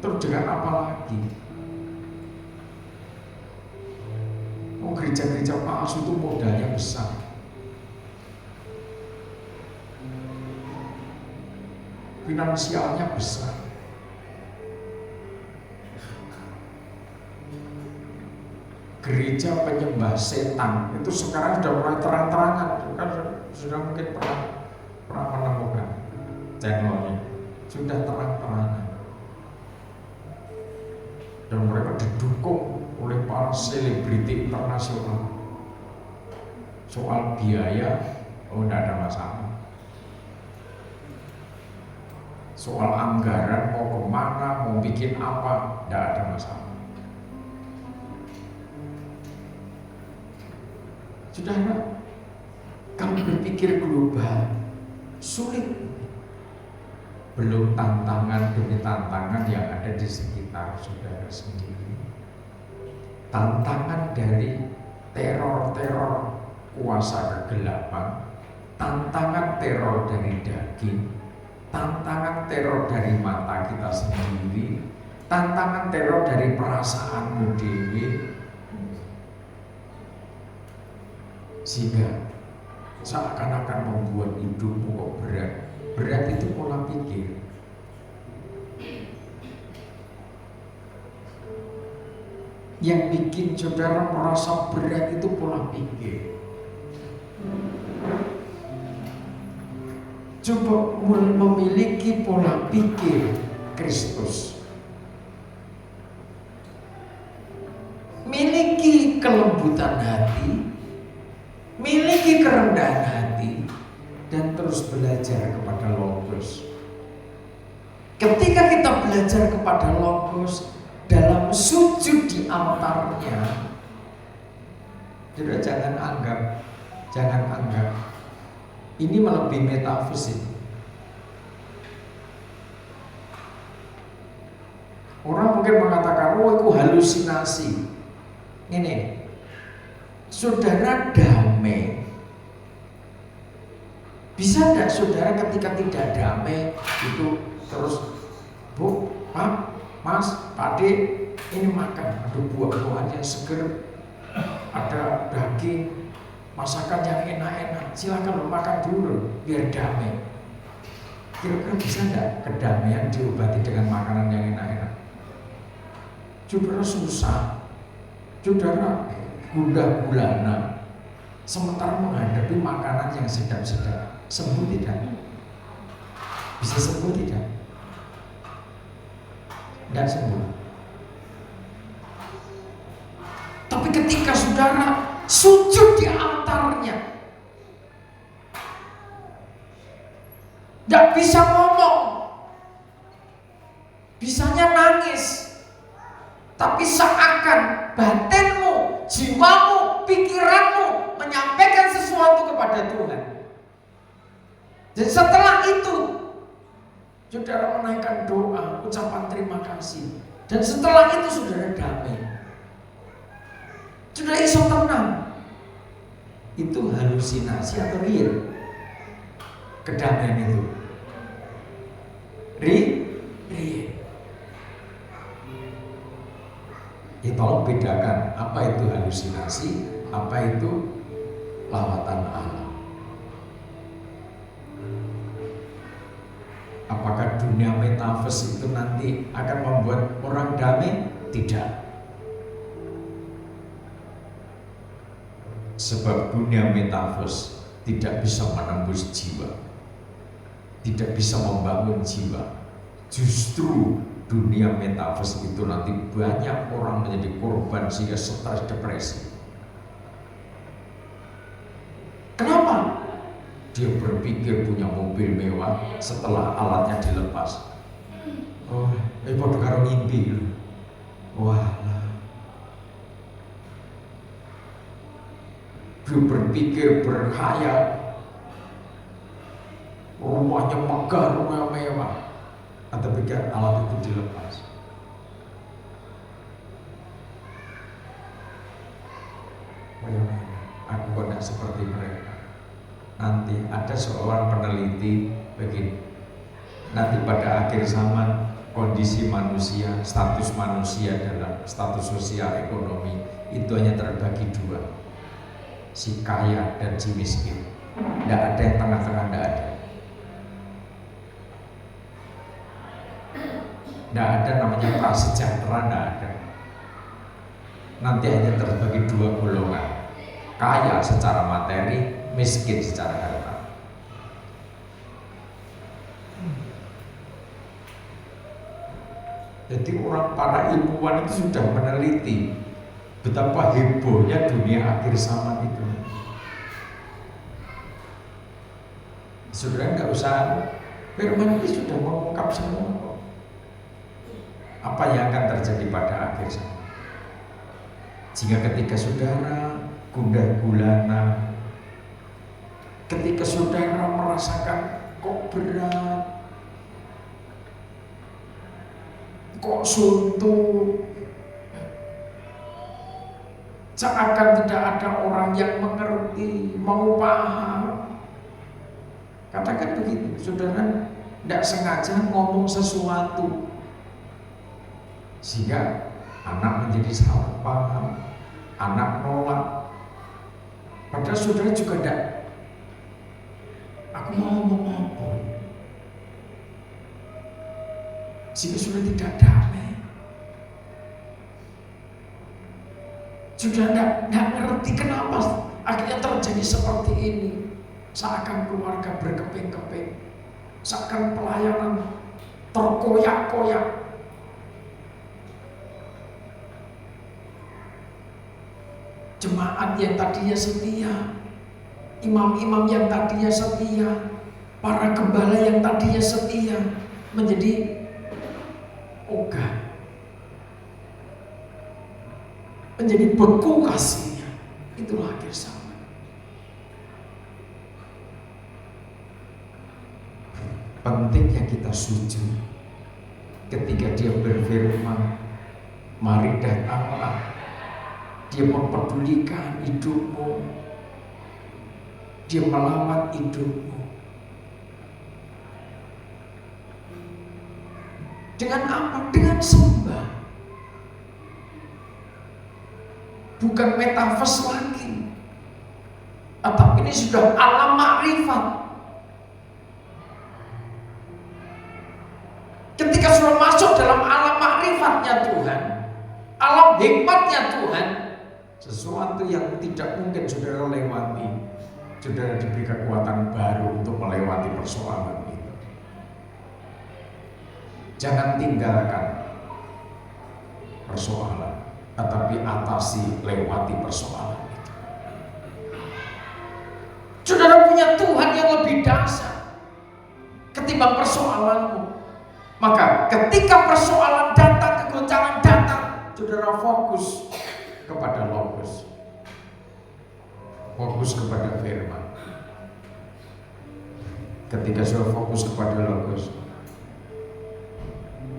Terus dengan apa lagi? Gereja-gereja palsu itu modalnya besar. Finansialnya besar. Gereja penyembah setan itu sekarang sudah mulai terang-terangan, kan sudah mungkin pernah menemukan channelnya, sudah terang-terangan dan mereka didukung oleh para soal selebriti internasional, soal biaya, tidak ada masalah. Soal anggaran mau kemana, mau bikin apa, tidak ada masalah. Saudara, kalau berpikir global sulit. Belum tantangan demi tantangan yang ada di sekitar saudara sendiri. Tantangan dari teror-teror kuasa kegelapan, tantangan teror dari daging, tantangan teror dari mata kita sendiri, tantangan teror dari perasaanmu dewi, sehingga seakan-akan membuat hidupmu kok berat. Berat itu pola pikir. Yang bikin saudara merasa berat itu pola pikir. Coba memiliki pola pikir Kristus. Miliki kelembutan hati, miliki kerendahan hati, dan terus belajar kepada Logos. Ketika kita belajar kepada Logos dalam sujud di altarnya, jadi jangan anggap ini melebihi metafisik. Orang mungkin mengatakan, oh itu halusinasi. Ini, saudara damai. Bisa tidak saudara ketika tidak damai itu terus, Bu, Pak, Mas, Pak De, ini makan, ada buah-buahan yang seger, ada daging, masakan yang enak-enak, silakan makan dulu biar damai. Kira-kira bisa tidak kedamaian diobati dengan makanan yang enak-enak? Saudara susah, saudara gundah gulana, sementara menghadapi makanan yang sedap-sedap. Sembuh tidak? Bisa sembuh tidak? Tidak sembuh. Tapi ketika saudara sujud di altarnya, tidak bisa ngomong, bisanya nangis, tapi seakan batinmu, jiwamu, pikiranmu menyampaikan sesuatu kepada Tuhan. Dan setelah itu saudara menaikkan doa, ucapan terima kasih. Dan setelah itu saudara damai, saudara iso tenang. Itu halusinasi atau real? Kedamaian itu real. Ya, tolong bedakan apa itu halusinasi, apa itu lawatan Allah. Apakah dunia metaverse itu nanti akan membuat orang damai? Tidak. Sebab dunia metaverse tidak bisa menembus jiwa, tidak bisa membangun jiwa. Justru dunia metaverse itu nanti banyak orang menjadi korban sehingga stres, depresi. Kenapa? Dia berpikir punya mobil mewah setelah alatnya dilepas. Oh, podo karo mimpi lho. Wah. Dia berpikir berkhayal, rumahnya megah, rumah mewah, atau pikir alat itu dilepas. Aku tidak seperti mereka. Nanti ada seorang peneliti begini, nanti pada akhir zaman kondisi manusia, status manusia dalam status sosial ekonomi itu hanya terbagi dua, si kaya dan si miskin. Tidak ada yang tengah-tengah, tidak ada. Tidak ada namanya prasejahtera, tidak ada. Nanti hanya terbagi dua golongan, kaya secara materi, miskin secara harta. Jadi para ilmuwan itu sudah meneliti betapa hebohnya dunia akhir zaman itu. Saudara nggak usah, firman ini sudah mengungkap semua apa yang akan terjadi pada akhir zaman. Jika ketika saudara gundah gulana, ketika saudara merasakan kok berat, kok suntuk, seakan tidak ada orang yang mengerti, mau paham. Katakan begitu, saudara tidak sengaja ngomong sesuatu sehingga anak menjadi salah paham, anak nolak. Padahal saudara juga tidak, aku mau ngomong apa, sehingga saudara tidak damai. Sudah tidak ngerti kenapa akhirnya terjadi seperti ini. Seakan keluarga berkeping-keping, seakan pelayanan terkoyak-koyak. Jemaat yang tadinya setia, imam-imam yang tadinya setia, para gembala yang tadinya setia menjadi ogah, menjadi beku kasihnya. Itulah akhir zaman. Pentingnya kita sujud ketika dia berfirman, mari datanglah. Dia mempedulikan hidupmu, dia melawat hidupmu. Dengan apa? Dengan sembah. Bukan metafors lagi, tetapi ini sudah alam makrifat. Ketika sudah masuk dalam alam makrifatnya Tuhan, alam hikmatnya Tuhan, sesuatu yang tidak mungkin saudara lewati, saudara diberi kekuatan baru untuk melewati persoalan itu. Jangan tinggalkan persoalan, tetapi atasi, lewati persoalan itu. Saudara punya Tuhan yang lebih dahsyat ketimbang persoalanmu. Maka ketika persoalan datang, kegoncangan datang, saudara fokus kepada Logos, fokus kepada firman. Ketika saudara fokus kepada Logos,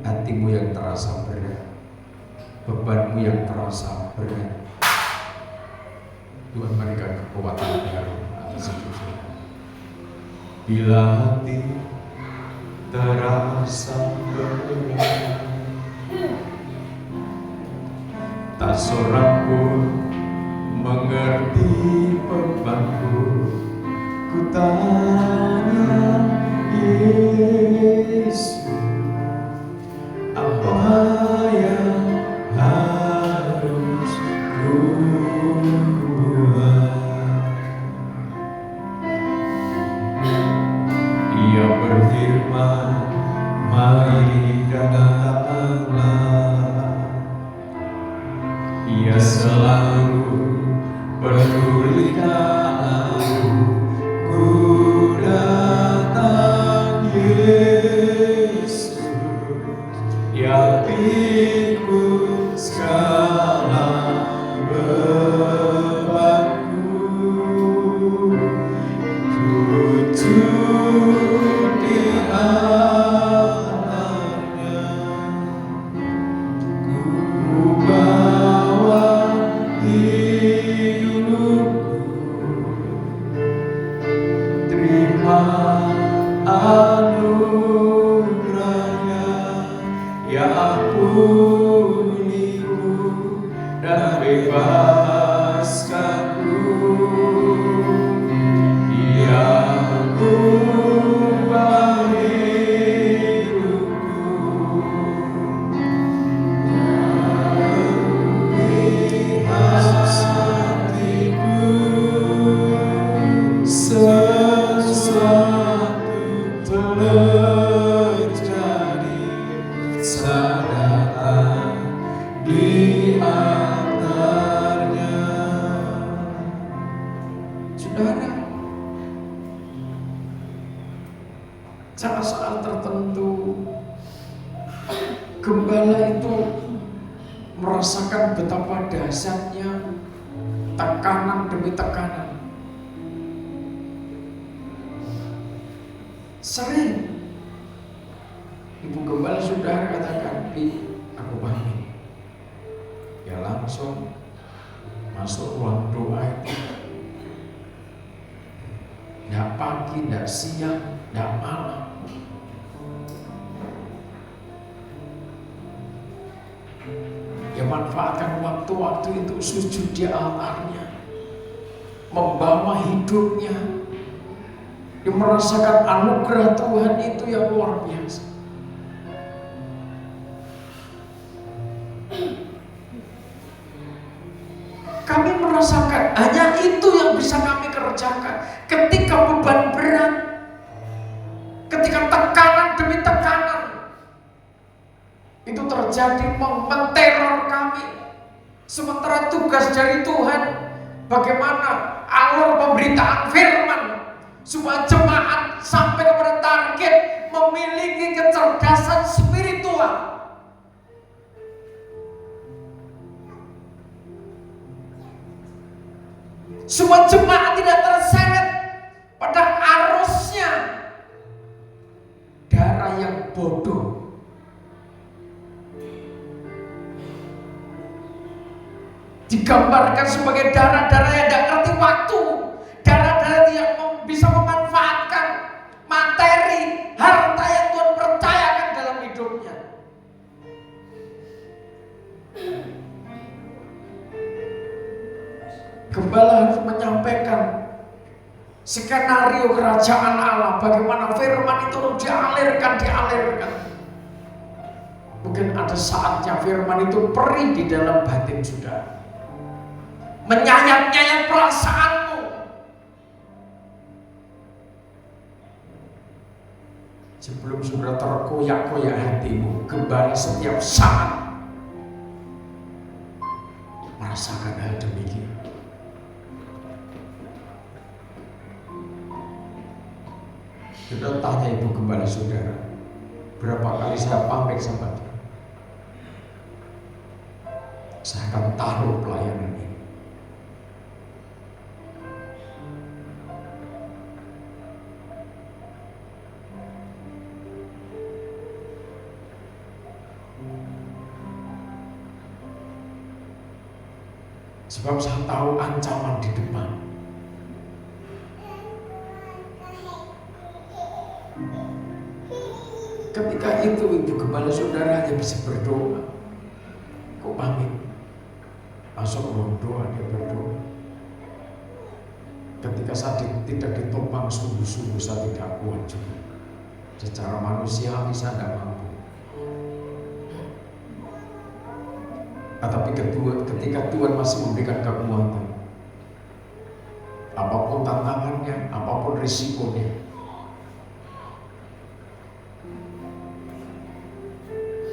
hatimu yang terasa berat, bebanmu yang terasa berat, Tuhan berikan kekuatan baru atas hidup saudara. Bila hati terasa berat, tak seorang pun mengerti bebanku. Ku tanya Yesus, apa yang harus ku buat? Ia berfirman, mari datanglah. Ia selalu pedulikan aku. Ku datang Yesus, yang pikul segala bebanku. Tutup di alamnya, ku bawa hidupku. Terima anugerahnya, ya ampuniku dan bebaskanku. Ia ubah hidupku, hatiku. Sesuatu terjadi, sadar di atas saat-saat tertentu gembala itu merasakan betapa dahsyatnya tekanan demi tekanan. Sering ibu gembala saudara katakan, "Pi, aku pamit." Ya langsung masuk ruang doa itu. Nggak pagi, nggak siang, nggak malam. Dia manfaatkan waktu-waktu itu sujud di altarnya, membawa hidupnya. Dia merasakan anugerah Tuhan itu yang luar biasa. Kami merasakan hanya itu yang bisa kami kerjakan. Ketika beban berat, ketika tekanan demi tekanan itu terjadi, menteror kami. Sementara tugas dari Tuhan bagaimana alur pemberitaan firman supaya jemaat sampai kepada target, memiliki kecerdasan spiritual. Supaya jemaat tidak terseret pada arusnya darah yang bodoh. Digambarkan sebagai darah-darah yang tidak ngerti waktu, darah-darah yang bisa memanfaatkan materi, harta yang Tuhan percayakan dalam hidupnya. Gembala harus menyampaikan skenario kerajaan Allah, bagaimana firman itu dialirkan. Mungkin ada saatnya firman itu perih di dalam batin saudara, menyayat-nyayat perasaanmu. Sebelum saudara terkoyak-koyak hatimu, gembala setiap saat merasakan hal demikian. Sudah tanya ibu gembala saudara, berapa kali saya pamit sama dia, saya akan taruh pelayanan ini. Sebab saya tahu ancaman di depan. Ketika itu ibu gembala saudara hanya bisa berdoa. Kok pamit? Masuk ruang doa, dia berdoa. Ketika saya tidak ditopang sungguh-sungguh, saya tidak kuat juga. Secara manusiawi saya tidak mampu. Tapi ketika Tuhan masih memberikan kekuatan, apapun tantangannya, apapun risikonya,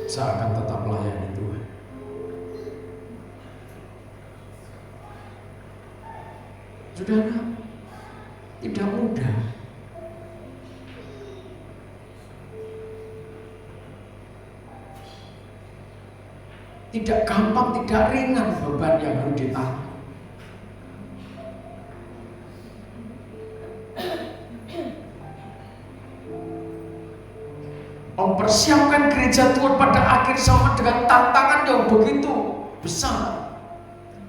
saya akan tetap melayani Tuhan. Saudara, tidak mudah. Tidak gampang, tidak ringan beban yang harus ditanggung. Mempersiapkan gereja Tuhan pada akhir zaman dengan tantangan yang begitu besar,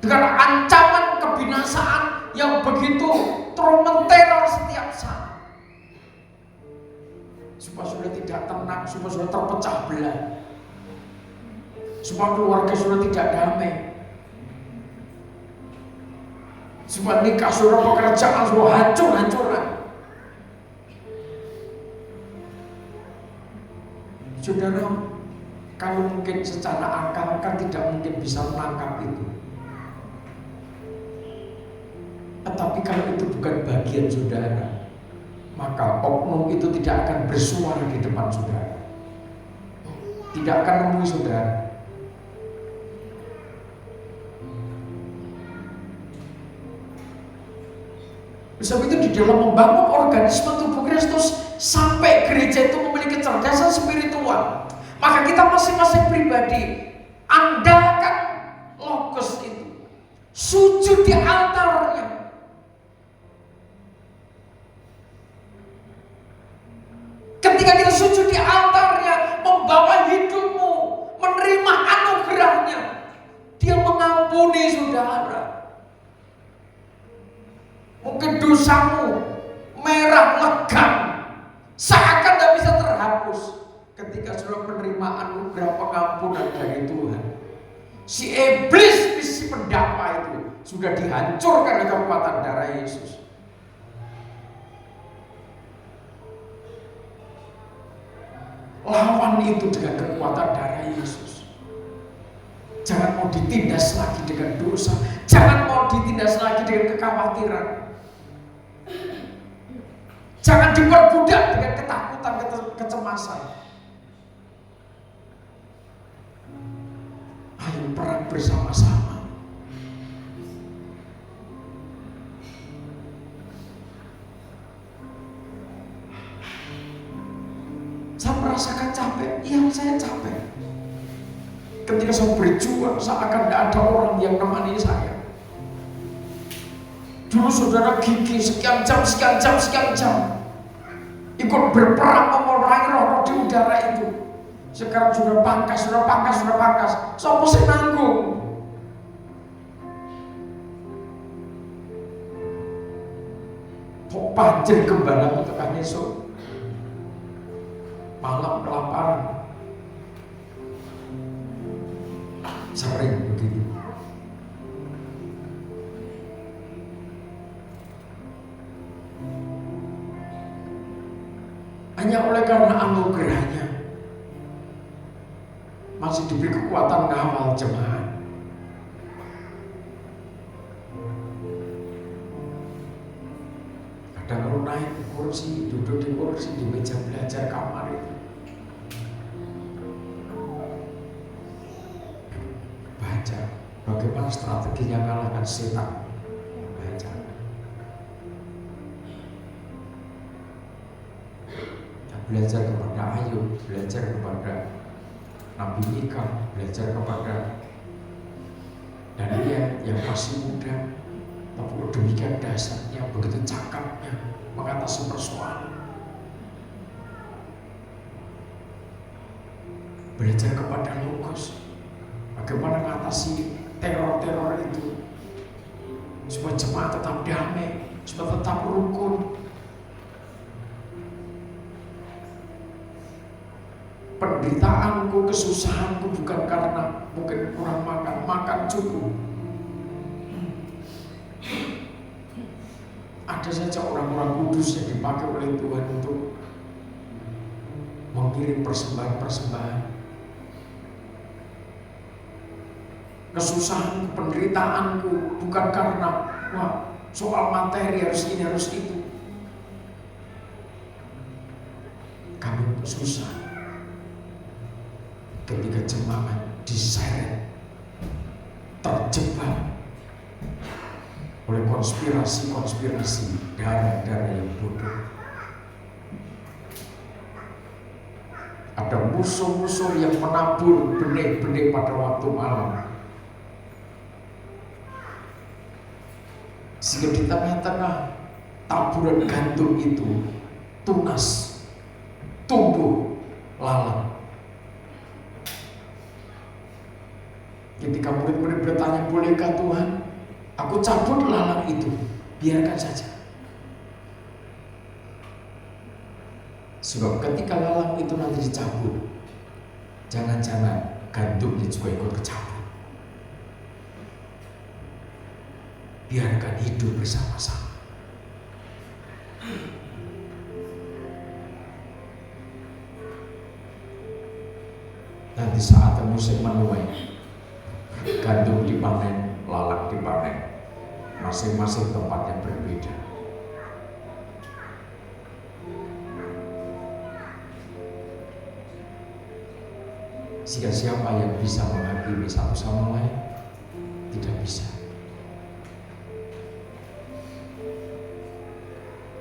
dengan ancaman kebinasaan yang begitu terus-menerus setiap saat, supaya sudah tidak tenang, supaya sudah terpecah belah, supaya keluarga sudah tidak damai, supaya nikah sudah, pekerjaan sudah hancur-hancuran. Saudara, kalau mungkin secara akal kan tidak mungkin bisa menangkap itu. Tetapi kalau itu bukan bagian saudara, maka oknum itu tidak akan bersuara di depan saudara, tidak akan menemui saudara. Sebab itu di dalam membangun organisme tubuh Kristus sampai gereja gereja itu memiliki kecerdasan spiritual, maka kita masing-masing pribadi andalkan logos itu, sujud di altarnya. Ketika kita sujud di altarnya, membawa hidupmu, menerima anugerahnya, Dia mengampuni saudara. Mungkin dosamu merah legam, seakan tidak bisa terhapus. Ketika sudah menerima anugerah pengampunan dari Tuhan, si iblis, si pendakwa itu sudah dihancurkan dengan kekuatan darah Yesus. Lawan itu dengan kekuatan darah Yesus. Jangan mau ditindas lagi dengan dosa, jangan mau ditindas lagi dengan kekhawatiran. Jangan diperbudak dengan ketakutan, kecemasan. Ayo perang bersama-sama. Saya merasakan capek, iya saya capek. Ketika saya berjuang, seakan tidak ada orang yang menemani saya. Dulu saudara gigih sekian jam, ikut berperang memerangi roh-roh di udara itu. Sekarang sudah pangkas. So mesti nanggung. Kok banjir gembala itu kan esok. Malam kelaparan. Sering begitu. Hanya oleh karena anugerahnya masih diberi kekuatan ngawal jemaat. Kadang kalau naik ke kursi, duduk di kursi di meja belajar kamar itu, baca bagaimana strateginya mengalahkan setan. Baca. Belajar kepada Ayub, belajar kepada Nabi Mika, belajar kepada Daniel yang masih muda, tapi demikian dasarnya, begitu cakapnya mengatasi persoalan. Belajar kepada Logos, bagaimana mengatasi teror-teror itu, supaya jemaat tetap damai, supaya tetap rukun. Penderitaanku, kesusahanku bukan karena mungkin kurang makan cukup. Ada saja orang-orang kudus yang dipakai oleh Tuhan untuk mengirim persembahan-persembahan. Kesusahanku, penderitaanku bukan karena soal materi harus ini harus itu. Kami susah ketika jemaat diseret, terjebak oleh konspirasi darah-darah yang bodoh. Ada musuh-musuh yang menabur benih-benih pada waktu malam, sehingga di tengah-tengah taburan gandum itu tunas, tumbuh lalang. Ketika murid-murid bertanya, bolehkah Tuhan aku cabut lalang itu? Biarkan saja. Sebab ketika lalang itu nanti dicabut, jangan-jangan gandumnya juga ikut kecabut. Biarkan hidup bersama-sama. Nanti saat musim menuai, gandum dipanen, lalang dipanen, masing-masing tempatnya berbeda. Siapa yang bisa menghakimi satu sama lain? Tidak bisa.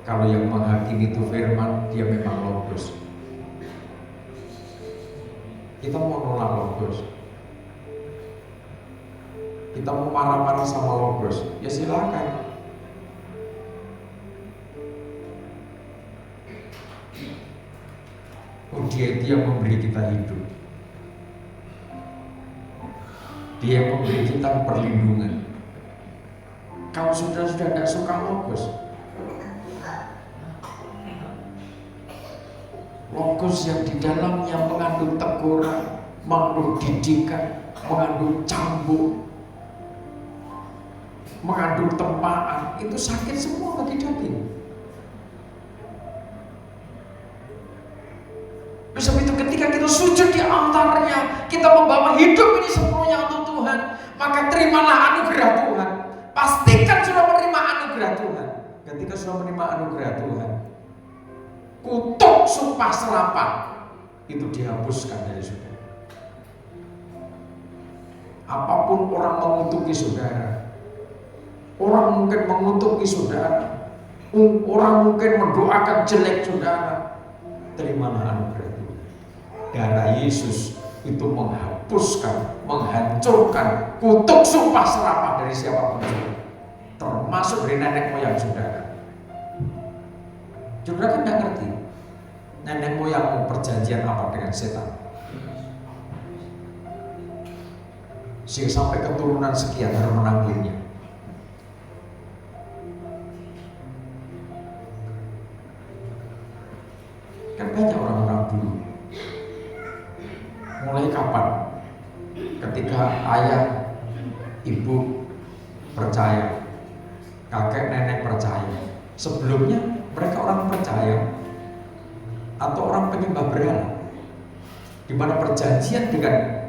Kalau yang menghakimi itu firman, dia memang logos. Kita mau nolak logos, kita mau marah-marah sama logos, ya silakan. Oh, dia yang memberi kita hidup, dia yang memberi kita perlindungan. Kalau sudah tidak suka logos, logos yang di dalamnya mengandung teguran, mengandung didikan, mengandung cambuk, mengandung tempaan, itu sakit semua bagi daging. Sebab itu ketika kita sujud di altarnya, kita membawa hidup ini sepenuhnya untuk Tuhan, maka terimalah anugerah Tuhan. Pastikan sudah menerima anugerah Tuhan. Ketika sudah menerima anugerah Tuhan, kutuk sumpah serapah itu dihapuskan dari saudara. Apapun orang mengutuki saudara, orang mungkin mengutuki saudara, orang mungkin mendoakan jelek saudara, terimalah anugerah Tuhan. Darah Yesus itu menghapuskan, menghancurkan kutuk sumpah serapah dari siapapun juga, termasuk dari nenek moyang saudara. Saudara kan tidak ngerti nenek moyangmu perjanjian apa dengan setan, sehingga sampai keturunan sekian harus menanggungnya. Kan banyak orang-orang dulu. Mulai kapan? Ketika ayah, ibu percaya, kakek nenek percaya. Sebelumnya mereka orang percaya atau orang penyembah berhala, di mana perjanjian dengan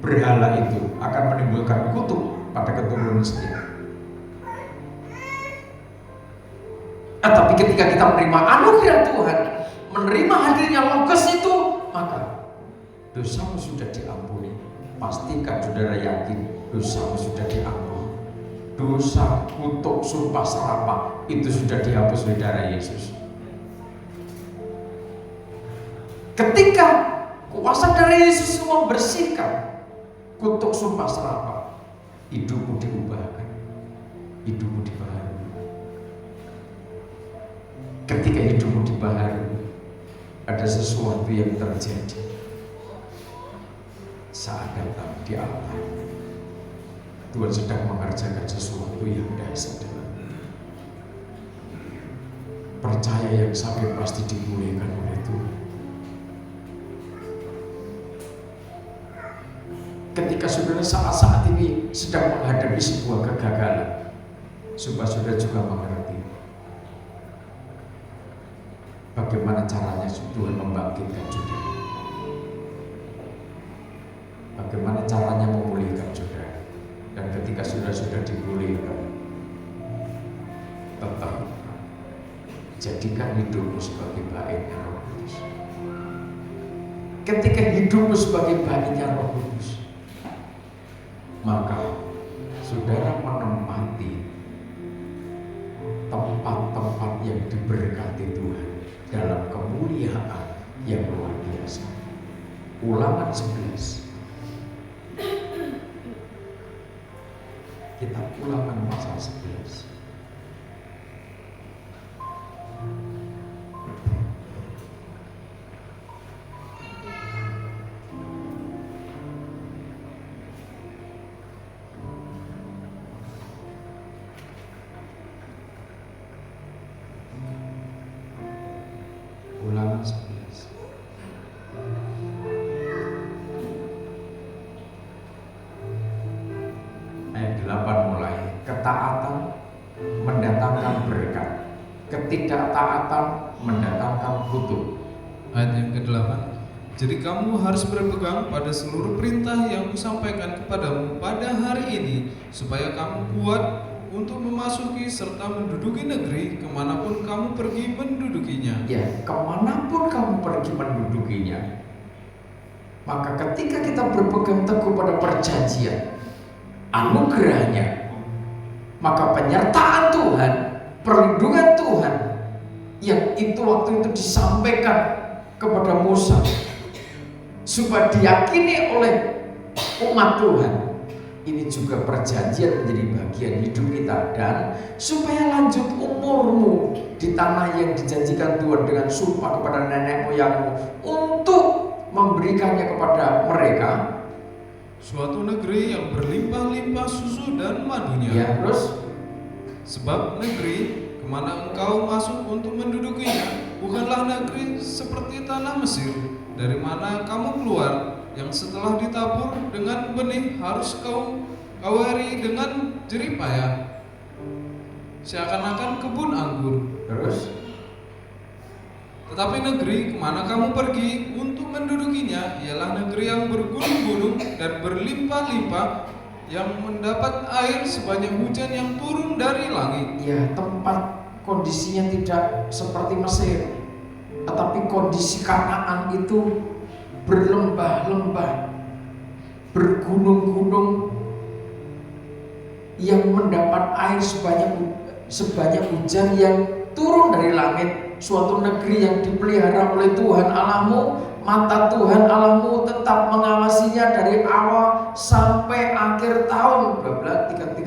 berhala itu akan menimbulkan kutuk pada keturunan sekian. Tapi ketika kita menerima anugerah Tuhan, menerima hadirnya logos itu, maka dosamu sudah diampuni. Pastikan saudara yakin dosamu sudah diampuni. Dosa, kutuk, sumpah serapah itu sudah dihapus oleh darah Yesus. Ketika kuasa darah Yesus membersihkan kutuk, sumpah serapah, hidupmu diubahkan, hidupmu dibaharui. Ketika hidupmu dibaharui, ada sesuatu yang terjadi. Saat datang di altar, Tuhan sedang mengerjakan sesuatu yang dahsyat. Percaya yang sakit pasti dipulihkan oleh Tuhan. Ketika saudara saat-saat ini sedang menghadapi sebuah kegagalan, supaya saudara juga mengerti bagaimana caranya Tuhan membangkitkan saudara. Bagaimana caranya memulihkan saudara. Dan ketika saudara sudah dipulihkan, tetap jadikan hidupmu sebagai baiknya Roh Kudus. Ketika hidupmu sebagai baiknya Roh Kudus, maka saudara menempati tempat-tempat yang diberkati Tuhan dalam kemuliaan yang luar biasa. Ulangan 11. Kita ulangan pasal 11. Ulangan 11. Ayat 8 mulai. Ketaatan mendatangkan berkat, ketidaktaatan mendatangkan kutuk. Ayat yang ke-8. Jadi kamu harus berpegang pada seluruh perintah yang kusampaikan kepadamu pada hari ini, supaya kamu kuat untuk memasuki serta menduduki negeri kemanapun kamu pergi mendudukinya. Ya, kemanapun kamu pergi mendudukinya. Maka ketika kita berpegang teguh pada perjanjian, anugerahnya, maka penyertaan Tuhan, perlindungan Tuhan yang itu waktu itu disampaikan kepada Musa, supaya diyakini oleh umat Tuhan. Ini juga perjanjian menjadi bagian hidup kita, dan supaya lanjut umurmu di tanah yang dijanjikan Tuhan dengan sumpah kepada nenek moyangmu untuk memberikannya kepada mereka suatu negeri yang berlimpah-limpah susu dan madunya. ya. Terus Sebab negeri kemana engkau masuk untuk mendudukinya bukanlah negeri seperti tanah Mesir, dari mana kamu keluar, yang setelah ditabur dengan benih harus kau kawari dengan jerih payah, seakan-akan kebun anggur. terus Tetapi negeri kemana kamu pergi untuk mendudukinya ialah negeri yang bergunung-gunung dan berlimpah-limpah, yang mendapat air sebanyak hujan yang turun dari langit. ya, tempat kondisinya tidak seperti Mesir, tetapi kondisi Kanaan itu berlembah-lembah, bergunung-gunung yang mendapat air sebanyak hujan yang turun dari langit. Suatu negeri yang dipelihara oleh Tuhan Allahmu, mata Tuhan Allahmu tetap mengawasinya dari awal sampai akhir tahun. 13.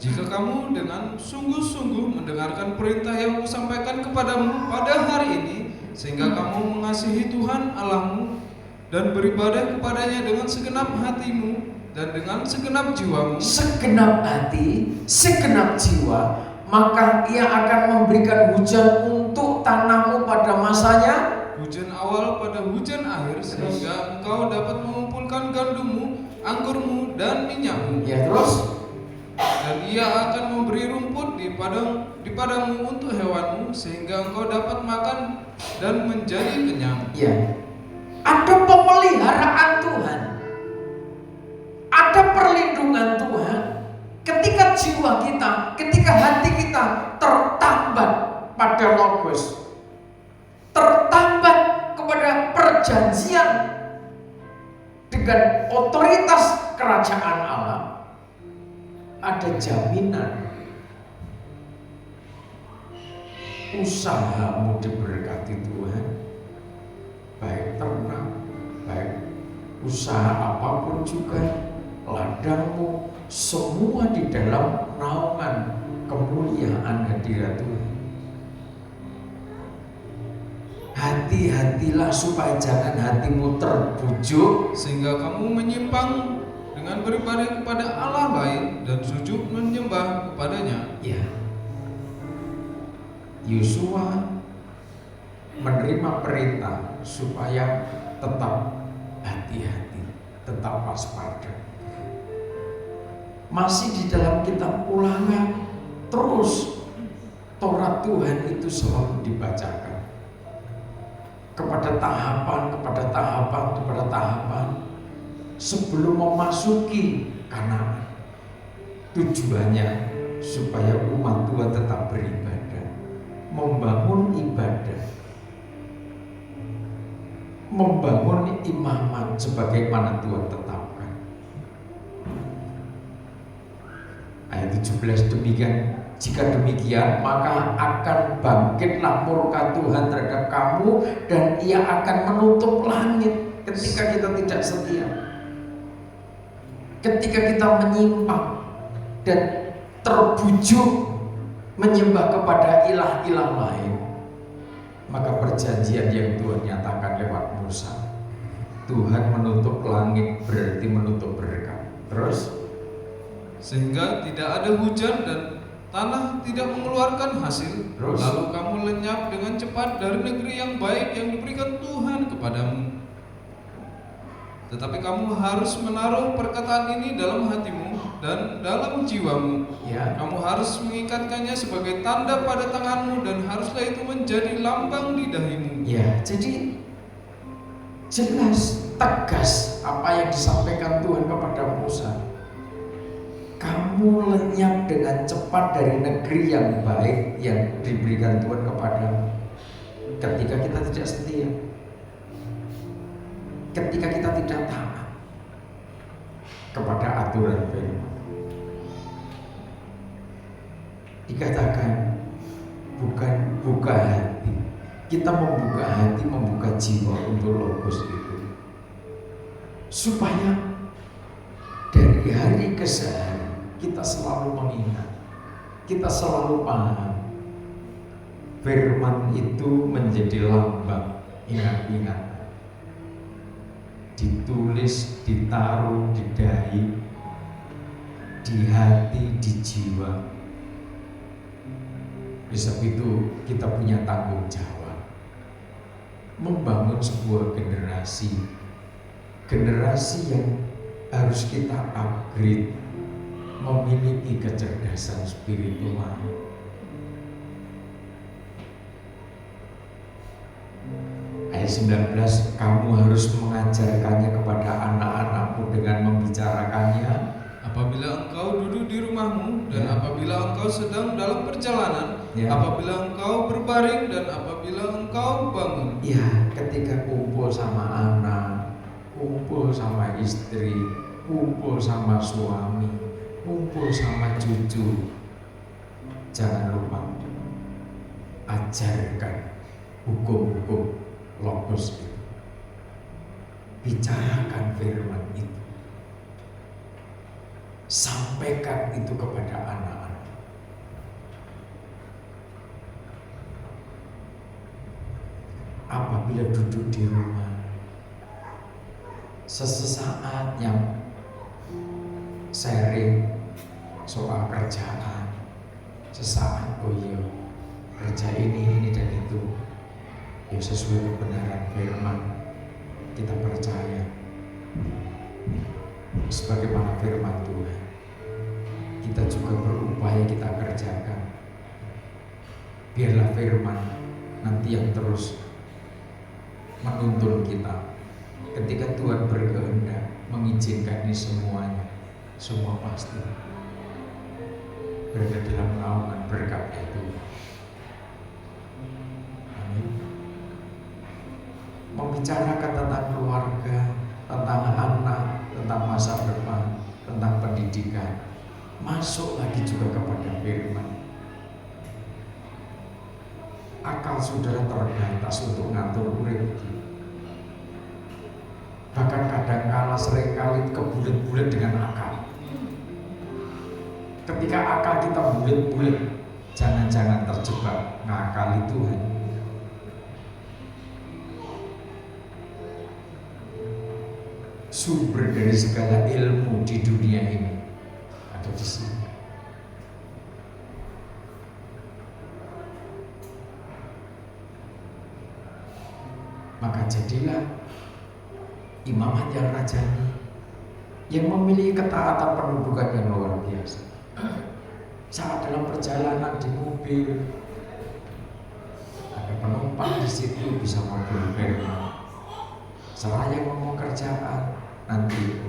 Jika kamu dengan sungguh-sungguh mendengarkan perintah yang kusampaikan kepadamu pada hari ini, sehingga kamu mengasihi Tuhan Allahmu dan beribadah kepadanya dengan segenap hatimu dan dengan segenap jiwamu, Segenap hati, segenap jiwa, maka Ia akan memberikan hujan untuk tanahmu pada masanya, hujan awal pada hujan akhir, sehingga engkau dapat mengumpulkan gandummu, anggurmu, dan minyakmu. ya. Terus Dan Ia akan memberi rumput di padangmu untuk hewanmu, sehingga engkau dapat makan dan menjadi kenyang. ya, ada pemeliharaan Tuhan, ada perlindungan Tuhan. Ketika jiwa kita, ketika hati kita tertambat pada Logos, tertambat kepada perjanjian dengan otoritas kerajaan Allah, ada jaminan usahamu diberkati Tuhan, baik ternak, baik usaha apapun juga, ladangmu, semua di dalam naungan kemuliaan hadirat Tuhan. Hati-hatilah supaya jangan hatimu terbujuk Sehingga kamu menyimpang dengan beribadah kepada Allah lain dan sujud menyembah kepadanya. ya. Yosua menerima perintah supaya tetap hati-hati, tetap waspada. Masih di dalam kitab Ulangan, terus Taurat Tuhan itu selalu dibacakan kepada tahapan sebelum memasuki Kanaan. Tujuannya supaya umat Tuhan tetap beribadah, membangun ibadah, membangun imamat sebagaimana Tuhan tetapkan. Ayat 17 demikian, jika demikian maka akan bangkitlah murka Tuhan terhadap kamu, dan Ia akan menutup langit ketika kita tidak setia, ketika kita menyimpang dan terbujuk menyembah kepada ilah-ilah lain. Maka perjanjian yang Tuhan nyatakan lewat Musa, Tuhan menutup langit berarti menutup berkat. Terus Sehingga tidak ada hujan dan tanah tidak mengeluarkan hasil. Terus? Lalu kamu lenyap dengan cepat dari negeri yang baik yang diberikan Tuhan kepadamu. Tetapi kamu harus menaruh perkataan ini dalam hatimu dan dalam jiwamu. ya, Kamu harus mengikatkannya sebagai tanda pada tanganmu, dan haruslah itu menjadi lambang di dahimu. ya, jadi jelas, tegas apa yang disampaikan Tuhan kepada Musa. Kamu lenyap dengan cepat dari negeri yang baik yang diberikan Tuhan kepadamu. Ketika kita tidak setia, ketika kita tidak taat kepada aturan firman, dikatakan bukan buka hati. Kita membuka hati, membuka jiwa untuk Logos itu supaya dari hari ke hari kita selalu mengingat, kita selalu paham firman itu menjadi lambang ingat-ingatan, ditulis, ditaruh di dahi, di hati, di jiwa. Sebab itu kita punya tanggung jawab membangun sebuah generasi yang harus kita upgrade, memiliki kecerdasan spiritual. Ayat 19, kamu harus mengajarkannya kepada anak-anakmu dengan membicarakannya apabila engkau duduk di rumahmu dan apabila engkau sedang dalam perjalanan, apabila engkau berbaring dan apabila engkau bangun. Ya, ketika kumpul sama anak, kumpul sama istri, kumpul sama suami, kumpul sama cucu, jangan lupa ajarkan hukum-hukum logos itu. Bicarakan firman itu. Sampaikan itu kepada anak-anak. Apabila duduk di rumah, sesaat yang sharing soal kerjaan, sesaat oh iya kerja ini dan itu, ya sesuai kebenaran firman kita percaya sebagaimana firman Tuhan, kita juga berupaya kita kerjakan. Biarlah firman nanti yang terus menuntun kita. Ketika Tuhan berkehendak mengizinkan ini semuanya, semua pasti berada dalam naungan berkat Tuhan. Amin. Membicarakan tentang keluarga, tentang anak, tentang masa depan, tentang pendidikan, masuk lagi juga kepada firman. Akal saudara terbatas untuk ngatur urip. Bahkan kadang-kala seringkali kebulet-bulet dengan akal. Ketika akal kita bulet-bulet, jangan-jangan terjebak ngakali Tuhan. Sumber dari segala ilmu di dunia ini ada di sini. Maka jadilah imamat yang rajani, yang memiliki ketaatan pendudukan yang luar biasa. Saat dalam perjalanan di mobil, ada penumpang di situ bisa ngobrol firman. Seraya ngomong kerjaan nanti,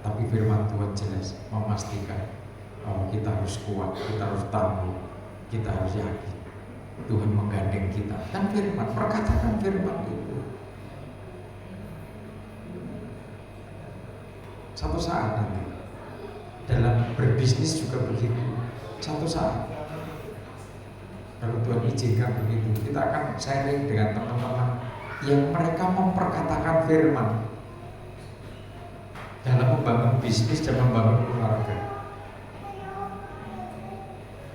tapi firman Tuhan jelas memastikan bahwa kita harus kuat, kita harus tangguh, kita harus yakin Tuhan menggandeng kita. Dan firman, perkatakan firman itu. Satu saat nanti dalam berbisnis juga begitu. Satu saat kalau Tuhan izinkan begitu, kita akan sharing dengan teman-teman yang mereka memperkatakan firman dalam membangun bisnis dan membangun keluarga.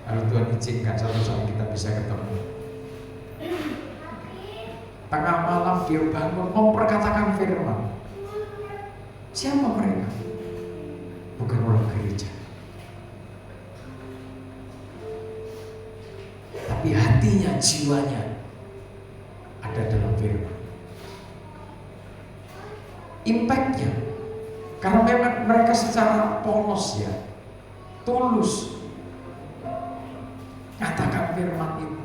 Kalau Tuhan izinkan satu saat kita bisa ketemu. Tengah malam dia bangun memperkatakan firman. Siapa mereka? Bukan orang gereja, tapi hatinya, jiwanya ada dalam firman. Impactnya, karena memang mereka secara polos ya, tulus katakan firman itu.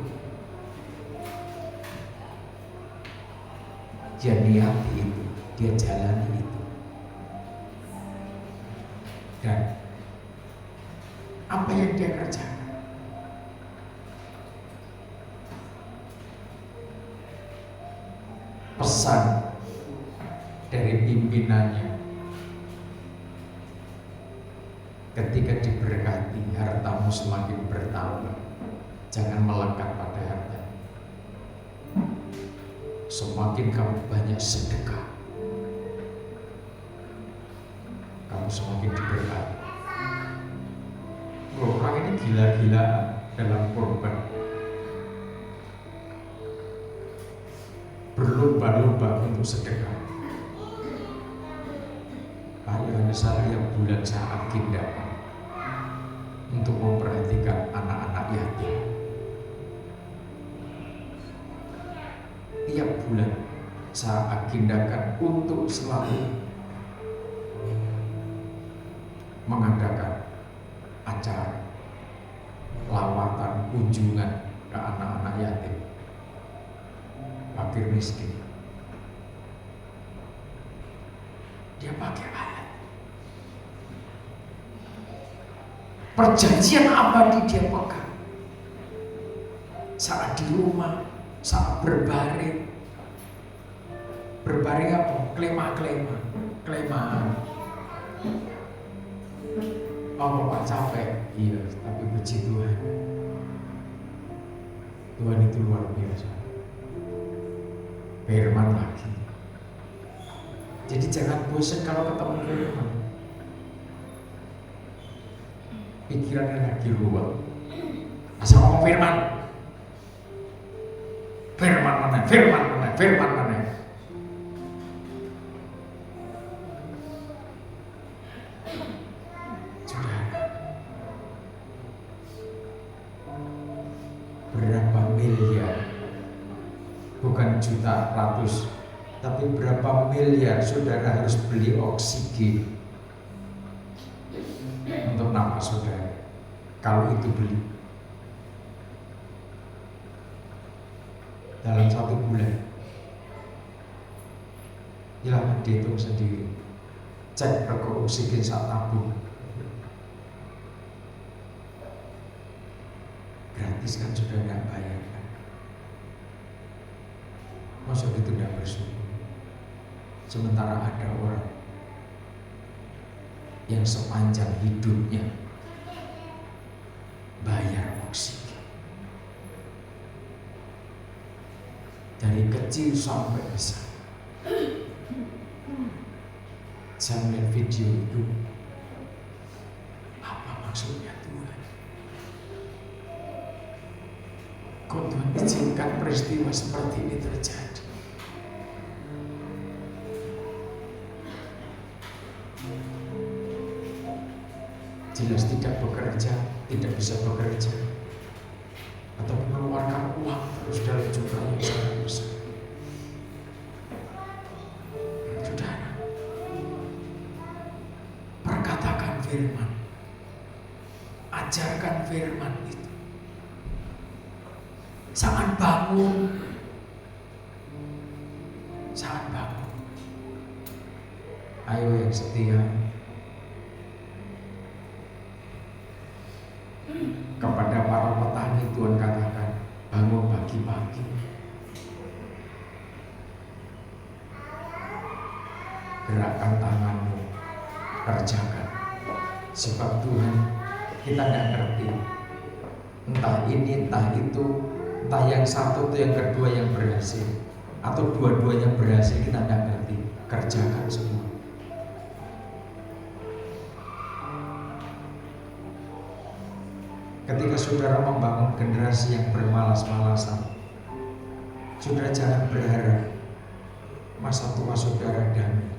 Dia niati itu, dia jalani itu. Dan apa yang dia kerjakan? Pesan dari pimpinannya ketika diberkati, hartamu semakin bertambah, jangan melekat pada harta. Semakin kamu banyak sedekah, kamu semakin diberkati. Orang ini gila-gilaan dalam korban, berlomba-lomba untuk sedekah. Ayo saya bulan saat agendakan untuk memperhatikan anak-anak yatim. Tiap bulan saya agendakan untuk selalu mengadakan acara lawatan kunjungan ke anak-anak yatim, fakir miskin. Dia pakai ayat perjanjian abadi, dia pegang saat di rumah, saat berbaring apa? Kelemaan. Oh Pak capek, iya, tapi puji Tuhan. Tuhan itu luar biasa. Firman lagi. Jadi jangan bosan kalau ketemu firman. Pikirannya lagi luar. Asal ngomong firman. Firman mana? Berapa miliar, bukan juta, ratus, tapi berapa miliar saudara harus beli oksigen untuk nafas saudara, kalau itu beli dalam 1 bulan. Silahkan dihitung sendiri, cek rokok oksigen saat tabung. Gratis kan, sudah tidak bayar kan? Masa itu tidak bersyukur? Sementara ada orang yang sepanjang hidupnya bayar oksigen, dari kecil sampai besar. Saya melihat video itu, apa maksudnya Tuhan? Kok Tuhan izinkan peristiwa seperti ini terjadi? Jelas tidak bekerja, tidak bisa bekerja, atau mengeluarkan uang terus dalam jumlah yang sangat besar. Saudara, perkatakan firman, ajarkan firman itu. Saat bangun, ayo yang setia, kepada para petani Tuhan katakan, bangun pagi-pagi, gerakkan tanganmu, kerjakan. Sebab Tuhan, kita tidak ngerti, entah ini, entah itu, entah yang satu atau yang kedua yang berhasil, atau dua-duanya berhasil, kita tidak ngerti. Kerjakan semua. Ketika saudara membangun generasi yang bermalas-malasan, saudara jangan berharap masa tua saudara damai.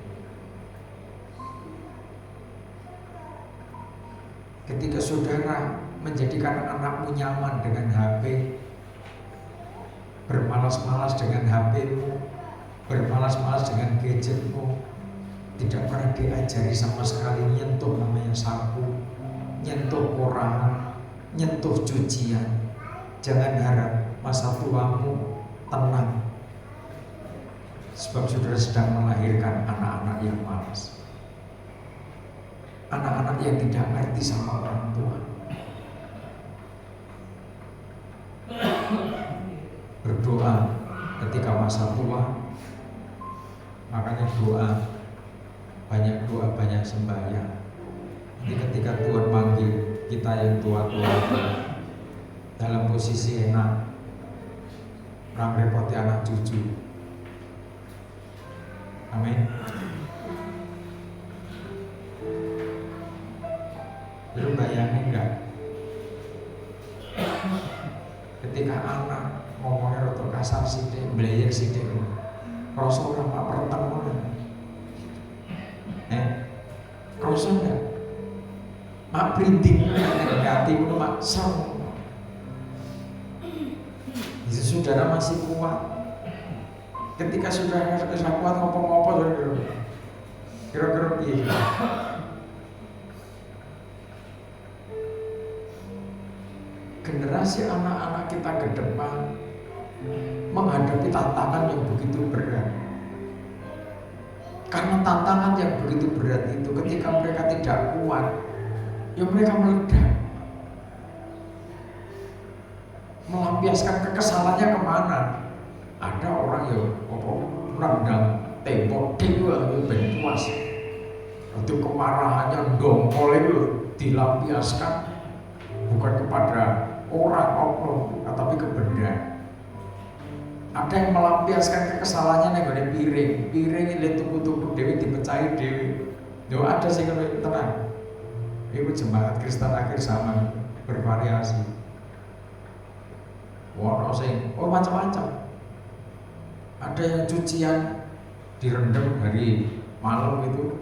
Ketika saudara menjadikan anakmu nyaman dengan HP, bermalas-malas dengan HP-mu, bermalas-malas dengan gadgetmu, tidak pernah diajari sama sekali nyentuh namanya sapu, nyentuh koran, nyentuh cucian. Jangan harap masa tuamu tenang, sebab saudara sedang melahirkan anak-anak yang malas, anak-anak yang tidak ngerti sama orang tua. Berdoa ketika masa tua, makanya doa, banyak sembahyang. Jadi ketika Tuhan manggil kita yang tua-tua dalam posisi enak, orang repoti anak cucu. Amin. Terus bayangin enggak? Ketika anak ngomongnya rada kasar sithik, mblayer sithik. Rasa ora Pak pertemuan. Rasa enggak? Mak printing nek hati ngono Mak sang. Jadi saudara masih kuat. Ketika saudara kuat ngopo-ngopo kira-kira piye? Generasi anak-anak kita ke depan menghadapi tantangan yang begitu berat. Karena tantangan yang begitu berat itu ketika mereka tidak kuat, ya mereka meledak. Melampiaskan kekesalannya kemana? Ada orang yang nendang tembok dewa ben puas. Itu kemarahannya dongkol itu dilampiaskan bukan kepada orang tapi ke benda. Ada yang melampiaskan kekesalannya nih piring ini tuku-tuku dewi dipecahi dewi. Yo ada sih kalau tenang. Itu jemaat Kristen akhir zaman bervariasi. Wono sing macam-macam. Ada yang cucian direndam hari malam itu,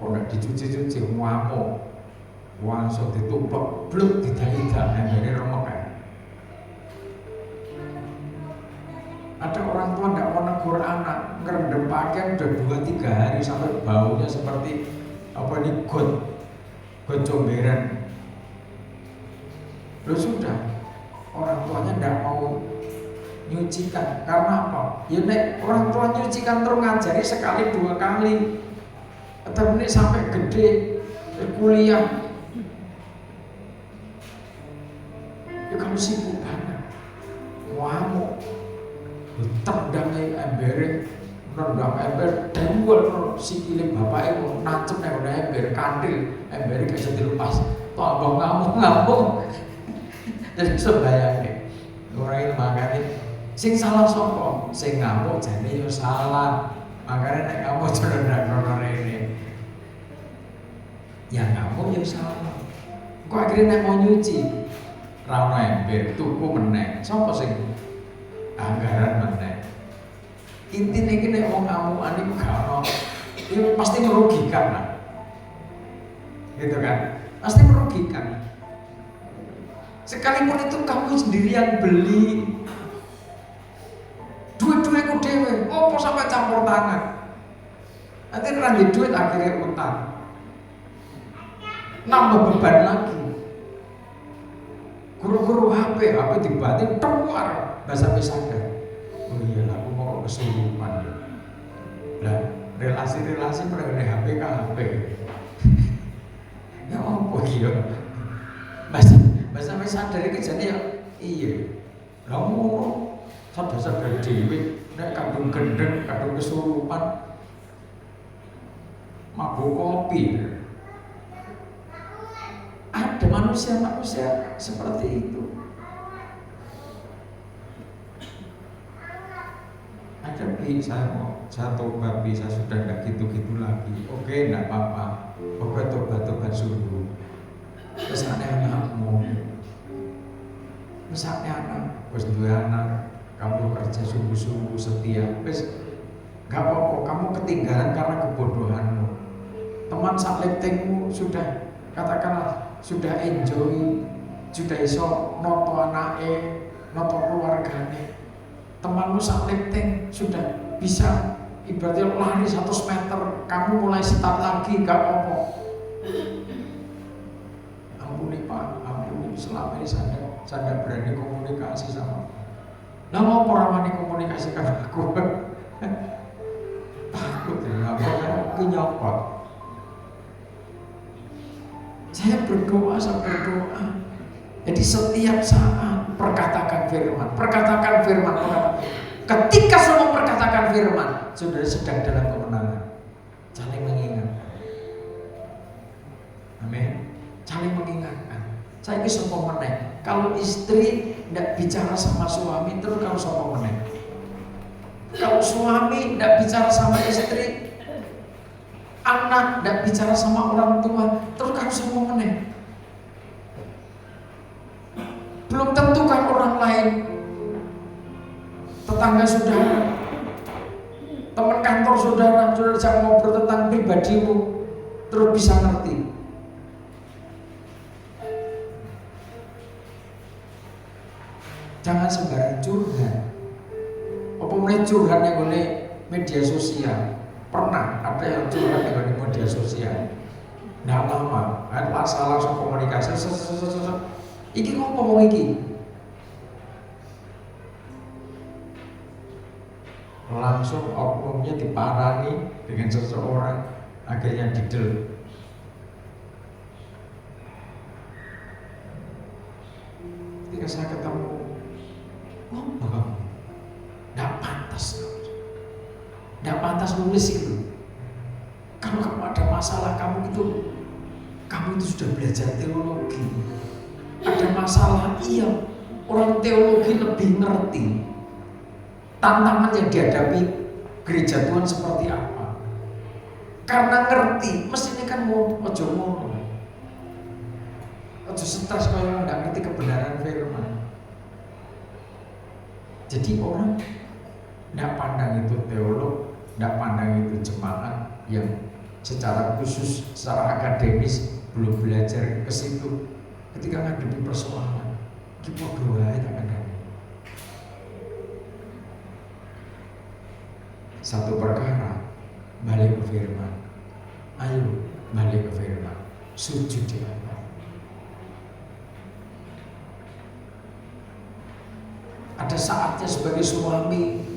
udah dicuci-cuci ngamuk, langsung ditumpuk, bluk tidak ini remuk kan. Ada orang tua tidak mau negur anak, ngerendam pakaian udah 2-3 hari sampai baunya seperti got comberan. Loh sudah, orang tuanya tidak mau nyucikan. Karena apa? Ya nek orang tua nyucikan terus ngajari sekali 2 kali. Atau ini sampai gede kuliah. Ya kamu sibuk banget. Ngamuk. Tendang embere, nendang ember dengul sikile bapake mau nancep nang ember kandil, embere gak dilepas. Tambah ngamuk-ngamuk. Jadi sebayangnya orang itu makanya sing salah sapa? Sing ngamuk jane yo salah. Makanya nek ngamuk jeneng ini. Yang ngamuk yo salah. Kok akhirnya nek mau nyuci ra ono ember tuku meneh. Sapa sing anggaran meneh? Intine iki nek wong ngamukan iku gak ono. Itu pasti merugikan lah. Gitu kan? Pasti merugikan. Sekalipun itu kamu sendiri yang beli, duit-duitku dewe, apa sampai campur tangan? Nanti rangi duit akhirnya utang, nambah beban lagi. Guru-guru HP dibanting, keluar bahasa sadar. Oh iya, aku mau kesurupan. Lah, relasi-relasi pada HP ke HP. Ya apa gitu? Bahasa sadar iki jane ya iya. Lah ngono sadar dhewe nek kadung gendeng, kadung kesurupan mabuk kopi. Ada manusia seperti itu. Ada saya tobat, saya sudah enggak gitu-gitu lagi. Oke, enggak apa-apa. Oke, tobat suruh. Misalnya anakmu, wis duwe anak, kamu kerja sungguh-sungguh setia, wis gak apa-apa, kamu ketinggalan karena kebodohanmu. Teman saklektingmu sudah, katakanlah, sudah enjoy, sudah iso noto anake, noto keluargane. Temanmu saklekting sudah bisa ibaratnya lari 100 meter, kamu mulai start lagi, gak apa-apa. Ampuni Pak, ampuni, selama ini saya berani komunikasi sama. Nah mau peramani komunikasi karena aku takut ya, aku nyopot. Saya berdoa. Jadi setiap saat perkatakan firman. Ketika semua perkatakan firman, saudara sedang dalam kemenangan. Saling mengingatkan. Amin. Saling mengingatkan. Saya ini sopo meneh. Kalau istri tidak bicara sama suami, terus kalau sopo meneh. Kalau suami tidak bicara sama istri, anak tidak bicara sama orang tua, terus kalau sopo meneh. Belum tentu kan orang lain, tetangga saudara, teman kantor saudara, saudara jangan ngobrol tentang pribadimu terus bisa ngerti. Jangan sembarang curhat. Apa mulai curhat yang oleh media sosial? Pernah ada yang curhat yang oleh media sosial? Nggak lama, langsung komunikasi. Iki ngomong iki. Langsung oknumnya diparani dengan seseorang, akhirnya didel. Ketika saya ketemu, ngomong, nggak pantas, nggak pantas nulis itu. Kalau kamu ada masalah, kamu itu sudah belajar teologi. Ada masalah, iya, orang teologi lebih ngerti tantangan yang dihadapi gereja Tuhan seperti apa. Karena ngerti, mestinya kan mau ojo stres kalau nggak ngerti kebenaran firman. Jadi orang nggak pandang itu teolog, nggak pandang itu jemaat yang secara khusus, secara akademis belum belajar ke situ. Ketika menghadapi persoalan, kita doa itu kan. Satu perkara, balik ke firman. Ayo balik ke firman, sujud di atas. Ada saatnya sebagai suami,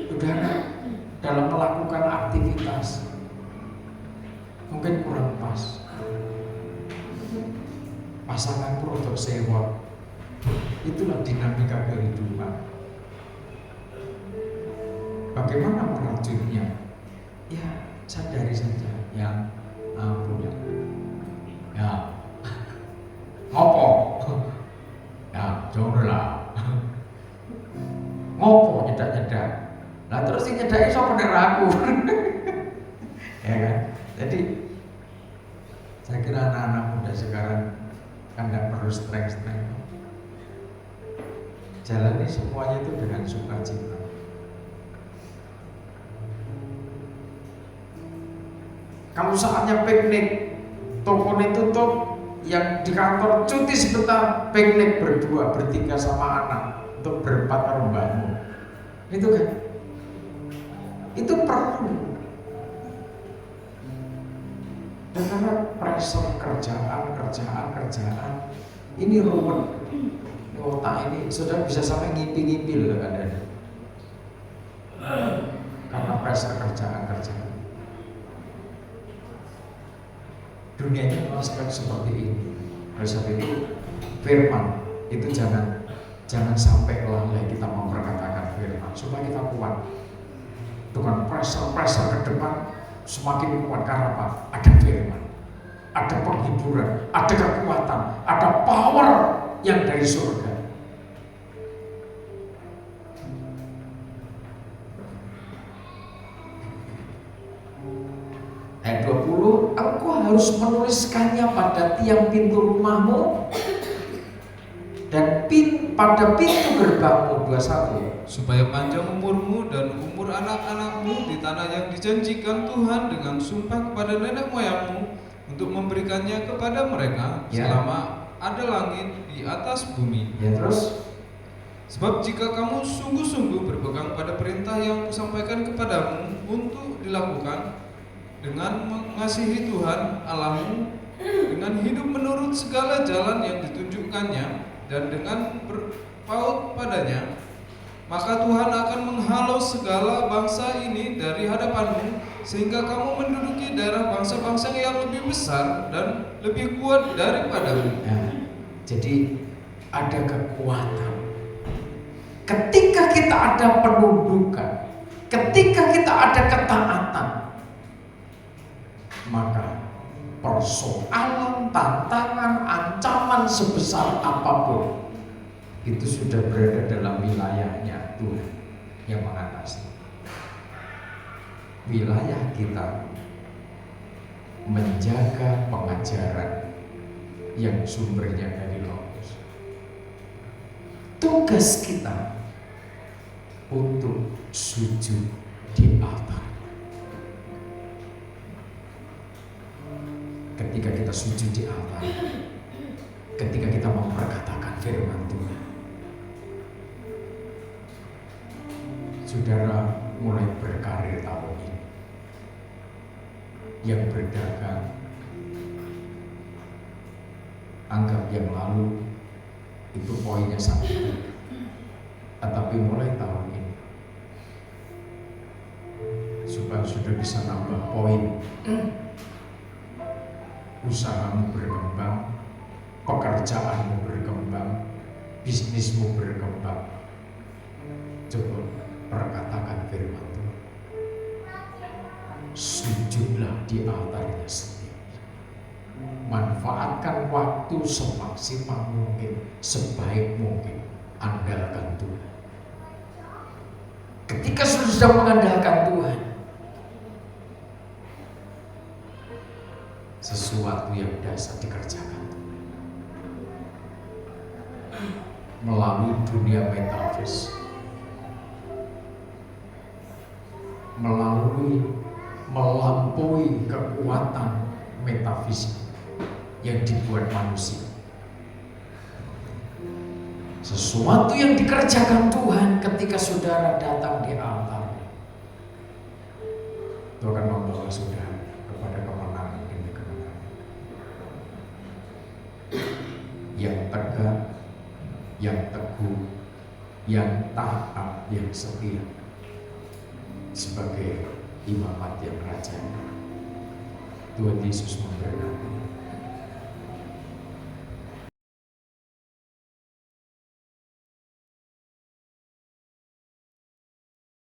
saudara, dalam melakukan aktivitas mungkin kurang pas. Pasangan produk sewa, itulah dinamika kehidupan. Bagaimana merajutnya? Ya sadari saja, yang ampun ya, ngopo, ya jodoh lah. Ngopo nyedak. Lah terus sing nyedaki sapa nek aku. Ya kan? Jadi saya kira anak-anak muda sekarang kan nggak perlu streng-streng. Jalani semuanya itu dengan sukacita. Kalau saatnya piknik, toko tutup, yang di kantor cuti sebentar, piknik berdua, bertiga sama anak untuk berempat karo mbahmu. Itu kan, itu perlu. Dan karena pressure kerjaan ini ruwet. Otak ini sudah bisa sampai ngimpi-ngimpi loh kadang. Karena pressure kerjaan. Dunianya memang seperti ini. Oleh sebab itu firman itu jangan sampai lalai kita memperkatakan firman supaya kita kuat. Dengan pressure ke depan semakin kuat karena apa? Ada firman, ada penghiburan, ada kekuatan, ada power yang dari surga. Ayat 20, engkau harus menuliskannya pada tiang pintu rumahmu dan pada pintu gerbangmu. 21, supaya panjang umurmu dan umur anak-anakmu di tanah yang dijanjikan Tuhan dengan sumpah kepada nenek moyangmu untuk memberikannya kepada mereka selama ada langit di atas bumi. Ya terus, sebab jika kamu sungguh-sungguh berpegang pada perintah yang kusampaikan kepadamu untuk dilakukan dengan mengasihi Tuhan Allahmu, dengan hidup menurut segala jalan yang ditunjukkannya dan dengan berpaut padanya, maka Tuhan akan menghalau segala bangsa ini dari hadapanmu, sehingga kamu menduduki daerah bangsa-bangsa yang lebih besar dan lebih kuat daripadamu. Nah, jadi ada kekuatan. Ketika kita ada penundukan, ketika kita ada ketaatan, maka persoalan, tantangan, ancaman sebesar apapun itu sudah berada dalam wilayahnya Tuhan yang mengatasi. Wilayah kita menjaga pengajaran yang sumbernya dari Logos. tugas kita untuk sujud di altar. Ketika kita sujud di altar, ketika kita memperkatakan firman Tuhan, saudara mulai berkarir tahun ini. Yang berdagang, anggap yang lalu itu poinnya sama, tetapi mulai tahun ini supaya sudah bisa nambah poin, usahamu berkembang, pekerjaanmu berkembang, bisnismu berkembang. Coba perkatakan firman Tuhan, sujudlah di altarnya sendiri. Manfaatkan waktu semaksimal mungkin, sebaik mungkin. Andalkan Tuhan. Ketika sudah mengandalkan Tuhan, sesuatu yang dasar dikerjakan melalui dunia metaverse, melampaui kekuatan metafisik yang dibuat manusia. Sesuatu yang dikerjakan Tuhan ketika saudara datang di altar, itu akan membawa saudara kepada kemenangan demi kemenangan. Yang tegak, yang teguh, yang taat, yang setia, sebagai imamat yang raja. Tuhan Yesus memberkati.